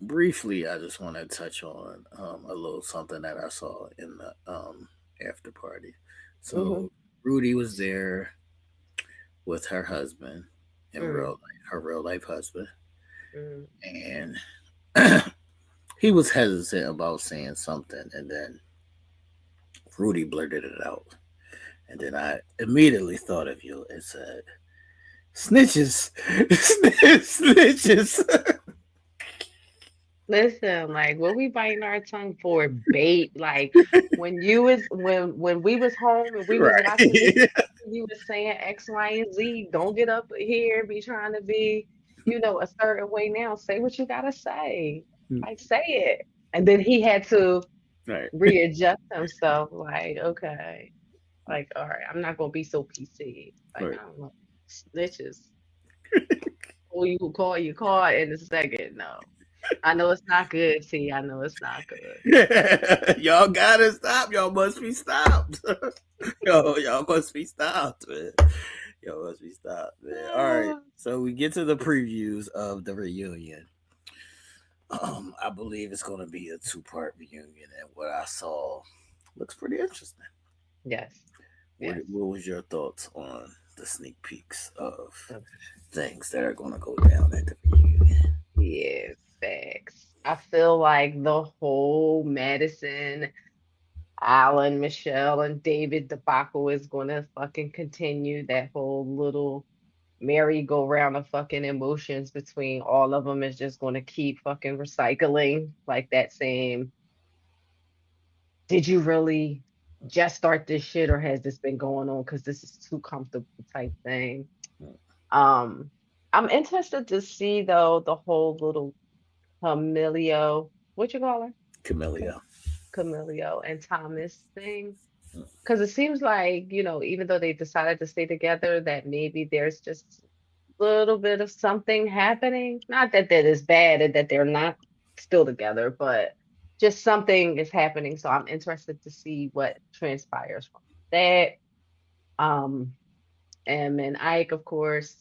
Briefly, I just want to touch on a little something that I saw in the after party. Hmm. So Rudy was there with her husband in real Mm, life, her real life husband, mm. and he was hesitant about saying something, and then Rudy blurted it out, and then I immediately thought of you and said, "Snitches, snitches." Listen, like what we biting our tongue for bait, like when we was home and we was watching this, right? you was saying X, Y, and Z. Don't get up here and be trying to be, a certain way now. Say what you gotta say. Like say it. And then he had to right, readjust himself, like, okay, like, all right, I'm not gonna be so PC. Like, right. I don't know. Snitches. Who you call, you call in a second. No. I know it's not good, T. I know it's not good. Y'all gotta stop. Y'all must be stopped. Y'all must be stopped, man. Y'all must be stopped, man. All right. So we get to the previews of the reunion. I believe it's gonna be a two-part reunion, and what I saw looks pretty interesting. Yes, yes. What was your thoughts on the sneak peeks of Okay. things that are gonna go down at the reunion? Yeah, facts. I feel like the whole Madison, Alan, Michelle, and David debacle is gonna fucking continue. That whole little merry-go-round of fucking emotions between all of them is just gonna keep fucking recycling like that same, did you really just start this shit or has this been going on? Because this is too comfortable type thing. Um, I'm interested to see though the whole little Camilio, what you call her? Cam- Camellia. Camilio and Thomas thing. Because it seems like, even though they decided to stay together, that maybe there's just a little bit of something happening. Not that that is bad and that they're not still together, but just something is happening. So I'm interested to see what transpires from that. Um, and Ike, of course,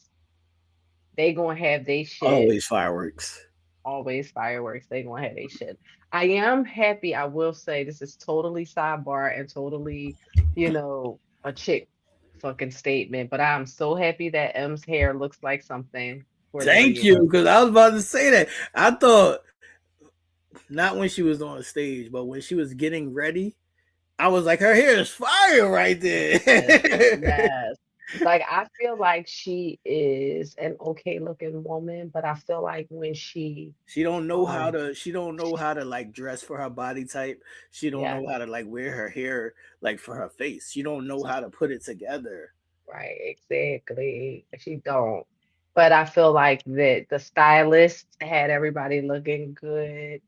they gonna have they shit. Always fireworks. Always fireworks. They gonna have they shit. I am happy. I will say this is totally sidebar and totally, a chick fucking statement. But I'm so happy that M's hair looks like something for the Thank reunion. you, because I was about to say that. I thought not when she was on stage, but when she was getting ready, I was like, her hair is fire right Yes, there. yes. Like I feel like she is an okay looking woman, but I feel like when she she don't know how um to. She don't know how to like dress for her body type. She don't yeah, know how to like wear her hair like for her face. She don't know how to put it together. right, exactly. She don't. But I feel like that the stylist had everybody looking good.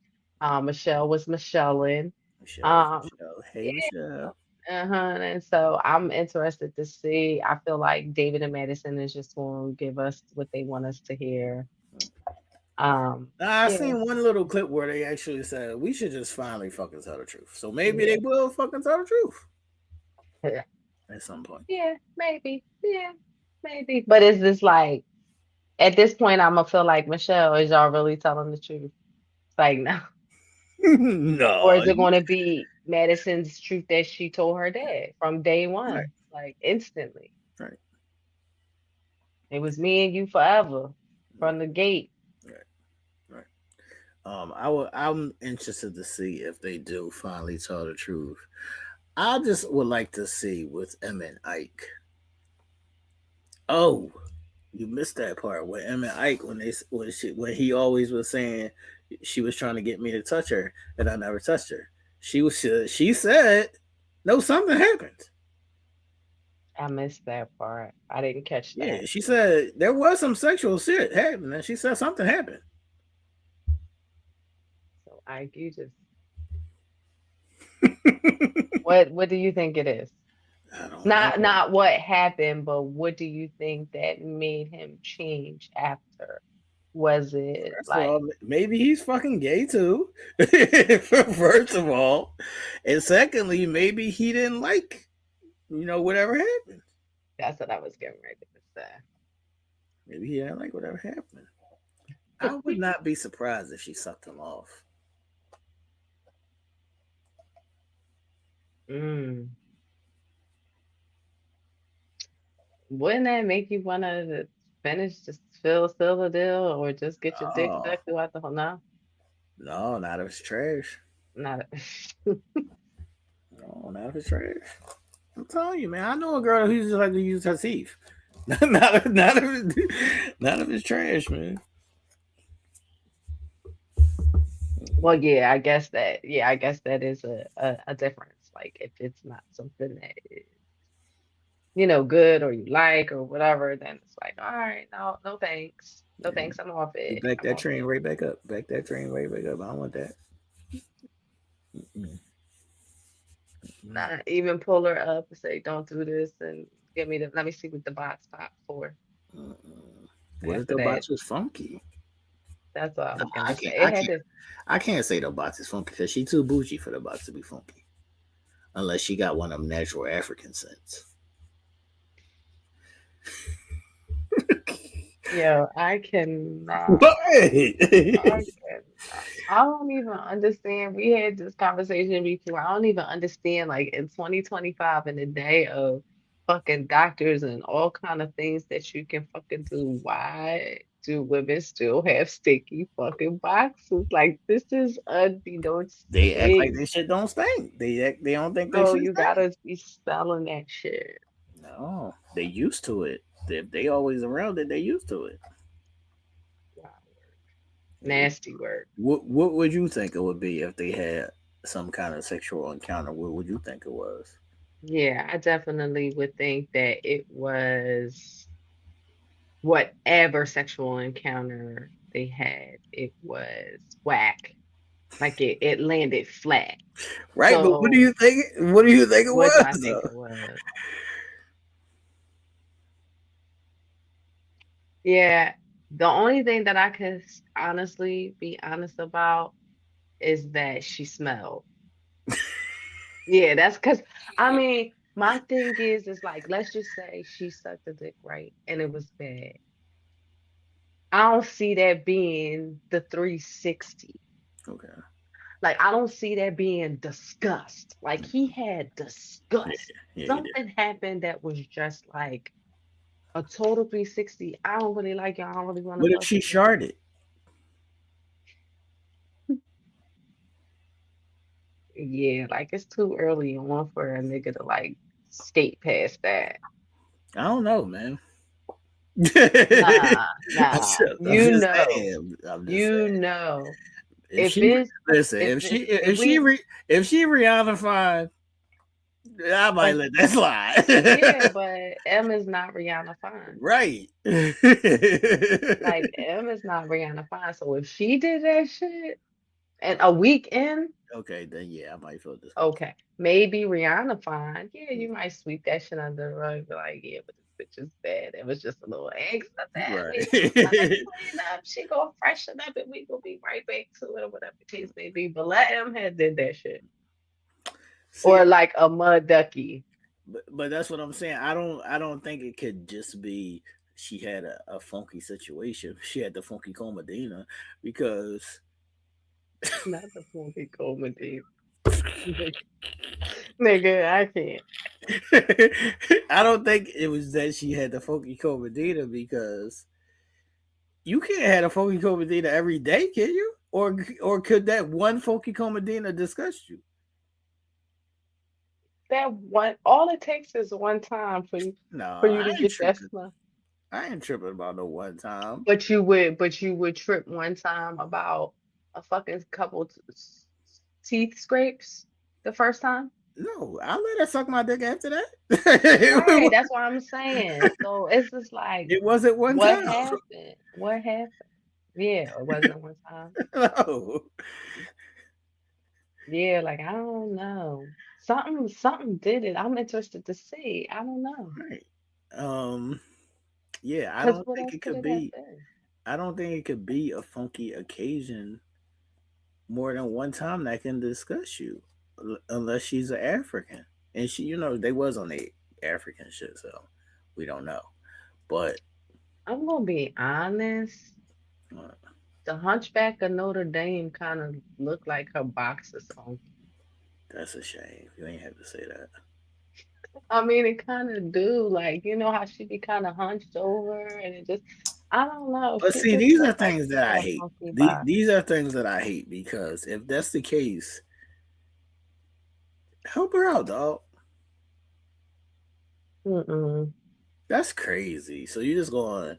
Michelle was Michellein. Michelle is Um, Michelle. Hey, yeah, Michelle. And so I'm interested to see. I feel like David and Madison is just going to give us what they want us to hear. I Yeah. seen one little clip where they actually said we should just finally fucking tell the truth. So maybe they will fucking tell the truth Yeah. at some point. Yeah, maybe. Yeah, maybe. But is this like at this point I'm gonna feel like Michelle, is y'all really telling the truth? It's like no. Or No, is it gonna be Madison's truth that she told her dad from day one? right, Like instantly. right, It was me and you forever from the gate. right, right. I'm interested to see if they do finally tell the truth. I just would like to see with Em and Ike. Oh, you missed that part where Em and Ike when he always was saying she was trying to get me to touch her and I never touched her. She said no, something happened. I missed that part. I didn't catch Yeah, that. she said there was some sexual shit happening. And she said something happened. So Ike, you just what do you think it is? I don't know. Not what happened, but what do you think that made him change after? Was it First of like all, maybe he's fucking gay too. First of all, and secondly, maybe he didn't like whatever happened. that's what I was getting ready to say. Maybe he didn't like whatever happened. I would not be surprised if she sucked him off. Mm. Wouldn't that make you want to finish, just fill the deal, or just get your dick Oh sucked throughout the whole? No, no, not if it's trash. not. No, not if it's trash. I'm telling you, man. I know a girl who just like to use her teeth. Not if it's trash, man. Well, yeah, I guess that. Yeah, I guess that is a difference. Like if it's not something that is, good or you like or whatever, then it's like, all right, no, no thanks, no Yeah. thanks, I'm off You it. back I'm that off train it. right back up. Back that train right back up. I don't want that. Mm-mm. Not even pull her up and say, don't do this, and let me see what the box pop for. Mm-mm. What if After the that, box was funky? that's all I No, was I gonna say. can't. It had to. I can't say the box is funky because she too bougie for the box to be funky. Unless she got one of them natural African scents. Yo, I cannot. But I cannot. I don't even understand. We had this conversation before. I don't even understand, like in 2025, in the day of fucking doctors and all kind of things that you can fucking do, why do women still have sticky fucking boxes? Like this is unbeknownst to they act like me. this shit don't stink. They don't think they No, should you stink. gotta be spelling that shit. No, they used to it. If they always around it, they used to it. Wow. Nasty word. What would you think it would be if they had some kind of sexual encounter? What would you think it was? Yeah, I definitely would think that it was whatever sexual encounter they had, it was whack. Like it landed flat. Right, but what do So you think? What do you think it what do was? I think Though? it was? Yeah, the only thing that I could honestly be honest about is that she smelled. Yeah, that's because I mean, my thing is like, let's just say she sucked the dick right and it was bad. I don't see that being the 360. Okay. Like, I don't see that being disgust. Like, he had Yeah, disgust. yeah, you did. Something happened that was just like a total 360. I don't really like you. I don't really want to What if fuck she you. sharded? Yeah, like it's too early on for a nigga to like skate past that. I don't know, man. Nah, nah. I'm just saying. I'm just You saying. know. If If she it's listen, if if she it if if she we re, if she Rihanna fine, I might but let that yeah, slide. but M is not Rihanna fine. Right. Like M is not Rihanna fine. So if she did that shit. And a week in, Okay, then yeah, I might feel this. okay. Maybe Rihanna fine. Yeah, you might sweep that shit under the rug. Be like, yeah, but this bitch is bad. It was just a little extra bad. Right. We just gonna clean up. She gonna freshen up and we gonna be right back to it or whatever the case may be. But let him have did that shit. See, Or like a mud ducky. but that's what I'm saying. I don't think it could just be she had a funky situation. She had the funky comadina because Not the funky comedy. Nigga, I can't. I don't think it was that she had the funky comadina because you can't have a funky comadina every day, can you? Or could that one funky comadina disgust you? That one, all it takes is one time No, for you I to ain't get that tripping. smell. I ain't tripping about no one time. But you would trip one time about a fucking couple teeth scrapes the first time. No, I let her suck my dick after that. Right, that's what I'm saying. So it's just like, It wasn't one what time. happened? What happened? Yeah, it wasn't one time. No. Yeah, like I don't know. Something did it. I'm interested to see. I don't know. Right. Um. Yeah, I Cause don't what think else it could could it have be. been? I don't think it could be a funky occasion more than one time that can discuss you, unless she's an African, and she, they was on the African shit, so we don't know. But I'm gonna be honest. uh, The Hunchback of Notre Dame kind of looked like her boxer song. that's a shame. You ain't have to say that. I mean, it kind of do. Like, you know how she be kind of hunched over and it just, I don't know. But She see, just these are looked like things she that I had a hate. funky box. These are things that I hate because if that's the case, help her out, dog. Mm-mm, That's crazy. So you just going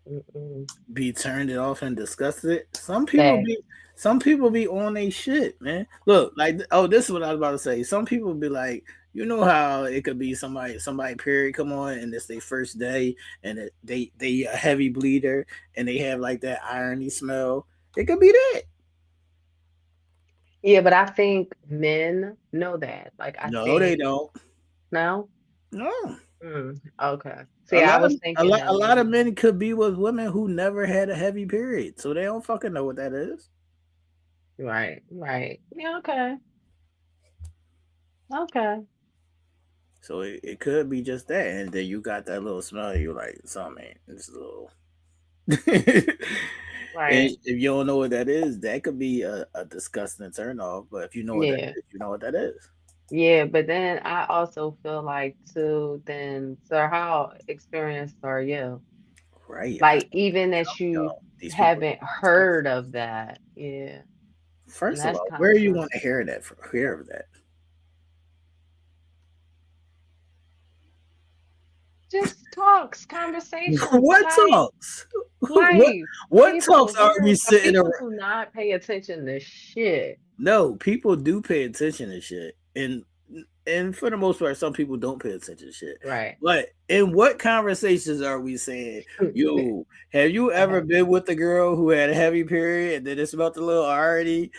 mm-mm. be turned it off and disgusted. That, Some people be on their shit, man. Look, like, oh, this is what I was about to say. Some people be like, you know how it could be somebody period come on and it's their first day and they a heavy bleeder and they have like that irony smell. It could be that. yeah, but I think men know that. Like, I No, they think, don't. no? No. Okay. See, A I lot of was thinking a that lot of maybe. men could be with women who never had a heavy period, so they don't fucking know what that is. Right, right. Yeah, okay. Okay. So it could be just that, and then you got that little smell. You're like, something, it's a little. And Right. if you don't know what that is, that could be a disgusting turn off. But if you know what that Yeah. is, you know what that is. Yeah, but then I also feel like too, then so how experienced are you? Right. Like even that you Yo, these people haven't don't experienced. heard of that. Yeah. And First of that's all, kind where of you want something. to hear that from? Hear of that? Just talks, conversations, What talks? What life. what People talks are we here, sitting people around? do not pay attention to shit. No, people do pay attention to shit, and for the most part, some people don't pay attention to shit. Right. But in what conversations are we saying, yo, have you ever been with a girl who had a heavy period and then it's about the little already?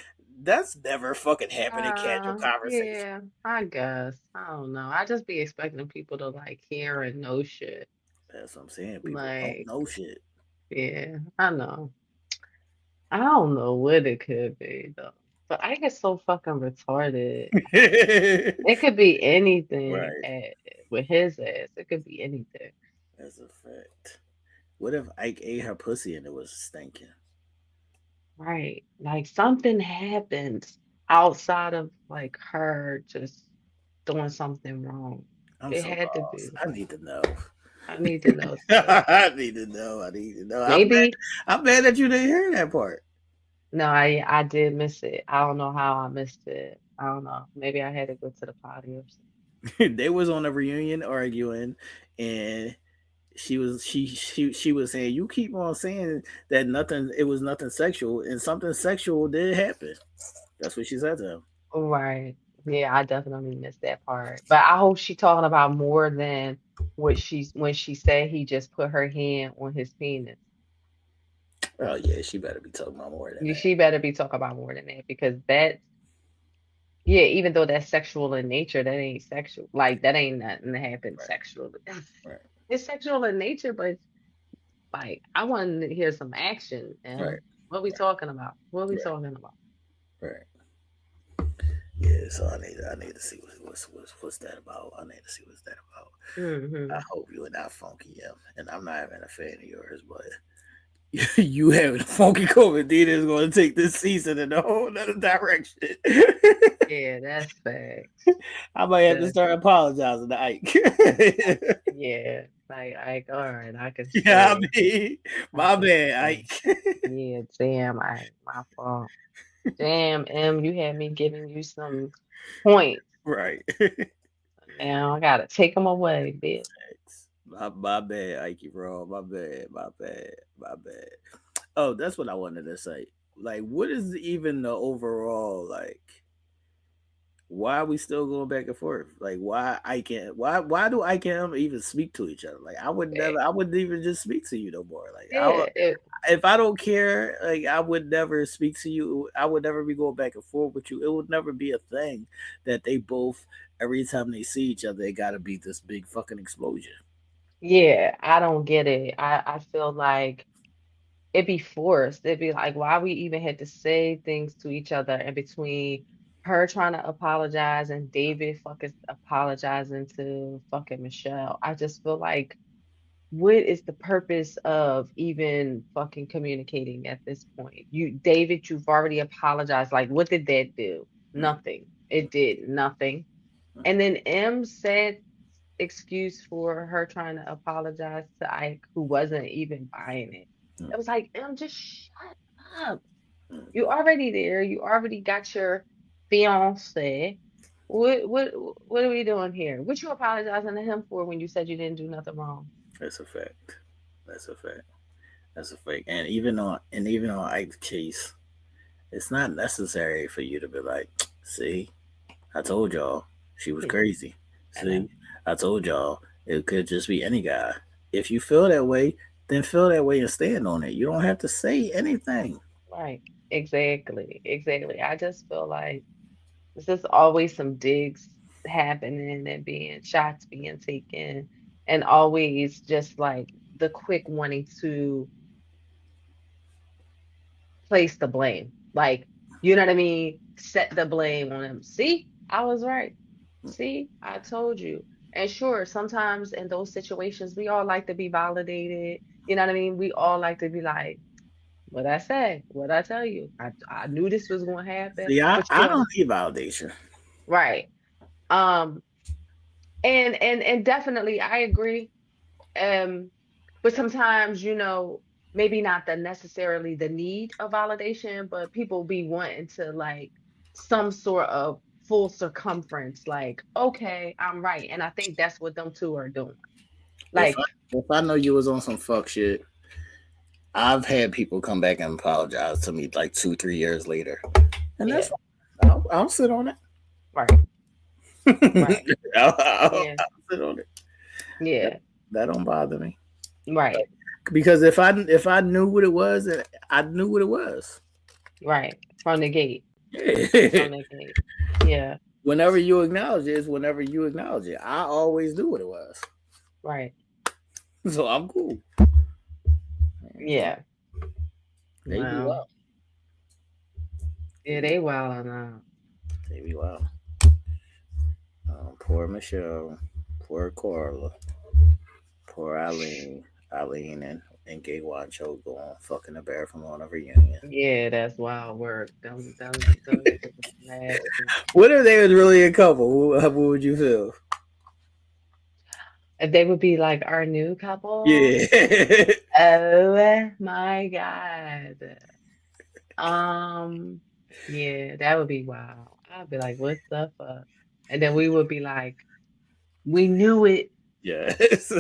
That's never fucking happened in casual conversation. Yeah, I guess. I don't know. I just be expecting people to like hear and know shit. That's what I'm saying. People don't Like, know shit. yeah, I know. I don't know what it could be though. But I get so fucking retarded. It could be anything Right. with his ass. It could be anything. That's a fact. What if Ike ate her pussy and it was stinking? Right. Like something happened outside of like her just doing something wrong. I'm It so had to lost. be. I need to know. I need to know too. I need to know. I need to know. Maybe I'm mad that you didn't hear that part. no, I did miss it. I don't know how I missed it. I don't know. Maybe I had to go to the potty or They was on a reunion arguing, and she was saying, "You keep on saying that nothing. It was nothing sexual, and something sexual did happen." That's what she said to him. something. Right. Yeah, I definitely missed that part. But I hope she talking about more than what she's when she said he just put her hand on his penis. Oh yeah, she better be talking about more than that. She better be talking about more than that because that, yeah, even though that's sexual in nature, that ain't sexual. Like that ain't nothing that happened Right. sexual. Right. It's sexual in nature, but like I want to hear some action. Right. And what we talking about? What we talking about? Right. Yeah, so I need to see what's that about. I need to see what's that about. I Hmm. hope you are not funky, and I'm not even a fan of yours, but you having a funky COVID is going to take this season in a whole other direction. Yeah, that's facts. I might have to That's start apologizing to Ike. yeah. Like, all right, I can Yeah, I stay. mean, I my can bad, stay. Ike. Yeah, damn, my fault. Damn, M, you had me giving you some points. Right. Now I gotta take them away, bitch. My bad, Ike, bro. My bad. Oh, that's what I wanted to say. Like, what is even the overall like? Why are we still going back and forth? Like, why I can't? Why do I can't even speak to each other? Like, I would Eh, never. I wouldn't even just speak to you no more. Like, Yeah, if I don't care, like, I would never speak to you. I would never be going back and forth with you. It would never be a thing that they both. Every time they see each other, it got to be this big fucking explosion. yeah, I don't get it. I feel like it'd be forced. It'd be like, why we even had to say things to each other in between her trying to apologize and David fucking apologizing to fucking Michelle. I just feel like, what is the purpose of even fucking communicating at this point? David, you've already apologized. Like, what did that do? Nothing. It did nothing. And then M said excuse for her trying to apologize to Ike, who wasn't even buying it. It was like, just shut up. You already there. You already got your fiance. What are we doing here? What you apologizing to him for when you said you didn't do nothing wrong? That's a fact. That's a fact. That's a fact. And even on Ike's case, it's not necessary for you to be like, see, I told y'all she was Hmm, crazy. I know. See, I told y'all it could just be any guy. If you feel that way, then feel that way and stand on it. You don't have to say anything. Right. Exactly. Exactly. I just feel like there's just always some digs happening and being shots being taken, and always just like the quick wanting to place the blame. Like, you know what I mean? Set the blame on him. See, I was right. See, I told you. And sure, sometimes in those situations, we all like to be validated. You know what I mean? We all like to be like, what I say, what I tell you. I knew this was going to happen. See, But I don't need validation. right. Um, and definitely I agree. Um, but sometimes, maybe not the necessarily the need of validation, but people be wanting to like some sort of full circumference, like, okay, I'm right. And I think that's what them two are doing. If Like, I know you was on some fuck shit, I've had people come back and apologize to me like 2, 3 years later, and that's yeah, fine. I'll sit on it. right, right. I'll Yeah, sit on it. That, yeah, that don't bother me right, because if I knew what it was, I knew what it was. right. From the gate. Yeah. From the gate. Yeah, Whenever you acknowledge it, is whenever you acknowledge it. I always knew what it was, right. so I'm cool. Yeah. They be Well, wild. They yeah, be, they wild enough. they be wild. Poor Michelle, poor Carla, poor Eileen, and Gay Wancho go on fucking the bathroom on a reunion. Yeah, that's wild work. Them shit is nasty. What if they was really a couple? What would you feel? If they would be like our new couple. Yeah. Oh my God. Um, yeah, that would be wild. I'd be like, what the fuck? And then we would be like, we knew it. Yes.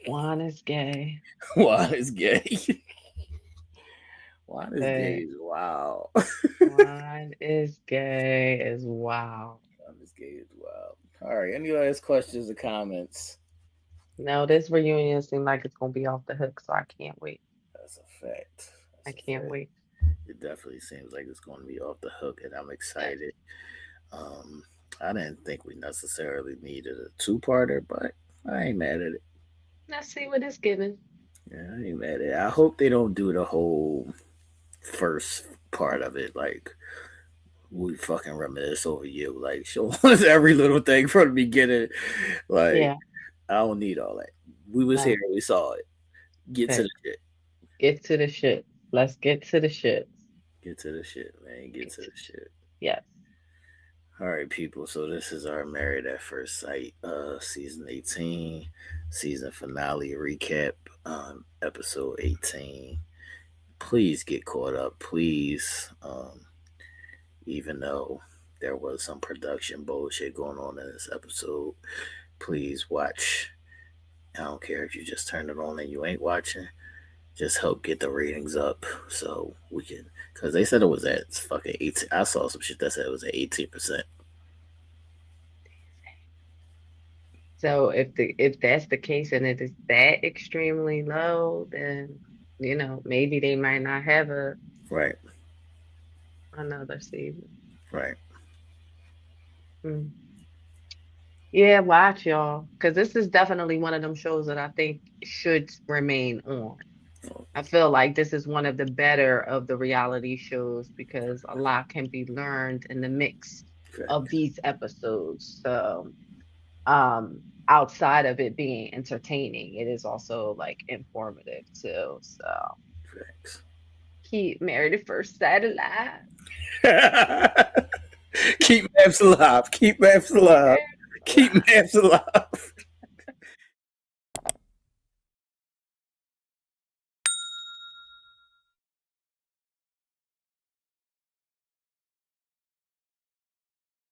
Juan is gay. Juan is gay. Juan is gay But is wow. Juan is gay as wow. Juan is gay is wow. All right. Any last questions or comments? No, this reunion seems like it's gonna be off the hook, so I can't wait. That's a fact. I That's a can't fact. wait. It definitely seems like it's going to be off the hook, and I'm excited. Um, I didn't think we necessarily needed a two-parter, but I ain't mad at it. Let's see what it's giving. Yeah, I ain't mad at it. I hope they don't do the whole first part of it like we fucking reminisce over you. Like show us every little thing from the beginning. Like Yeah. I don't need all that. We was here, No. we saw it. Get to Okay. the shit. Get to the shit. Let's get to the shit. Get to the shit, man. Get Get to to the the shit. shit. Yes. All right, people. So this is our Married at First Sight, season 18, season finale recap, episode 18. Please get caught up, please. Even though there was some production bullshit going on in this episode, please watch. I don't care if you just turn it on and you ain't watching. Just help get the ratings up so we can. Because they said it was at fucking 18. I saw some shit that said it was at 18%. So if that's the case and it is that extremely low, then maybe they might not have Right, another season. right. Mm. Yeah, watch y'all, because this is definitely one of them shows that I think should remain on. I feel like this is one of the better of the reality shows because a lot can be learned in the mix of Facts. these episodes. So, outside of it being entertaining, it is also like informative too. So Facts. keep Married at First Sight alive. Keep maps alive. Keep maps alive. Keep maps alive.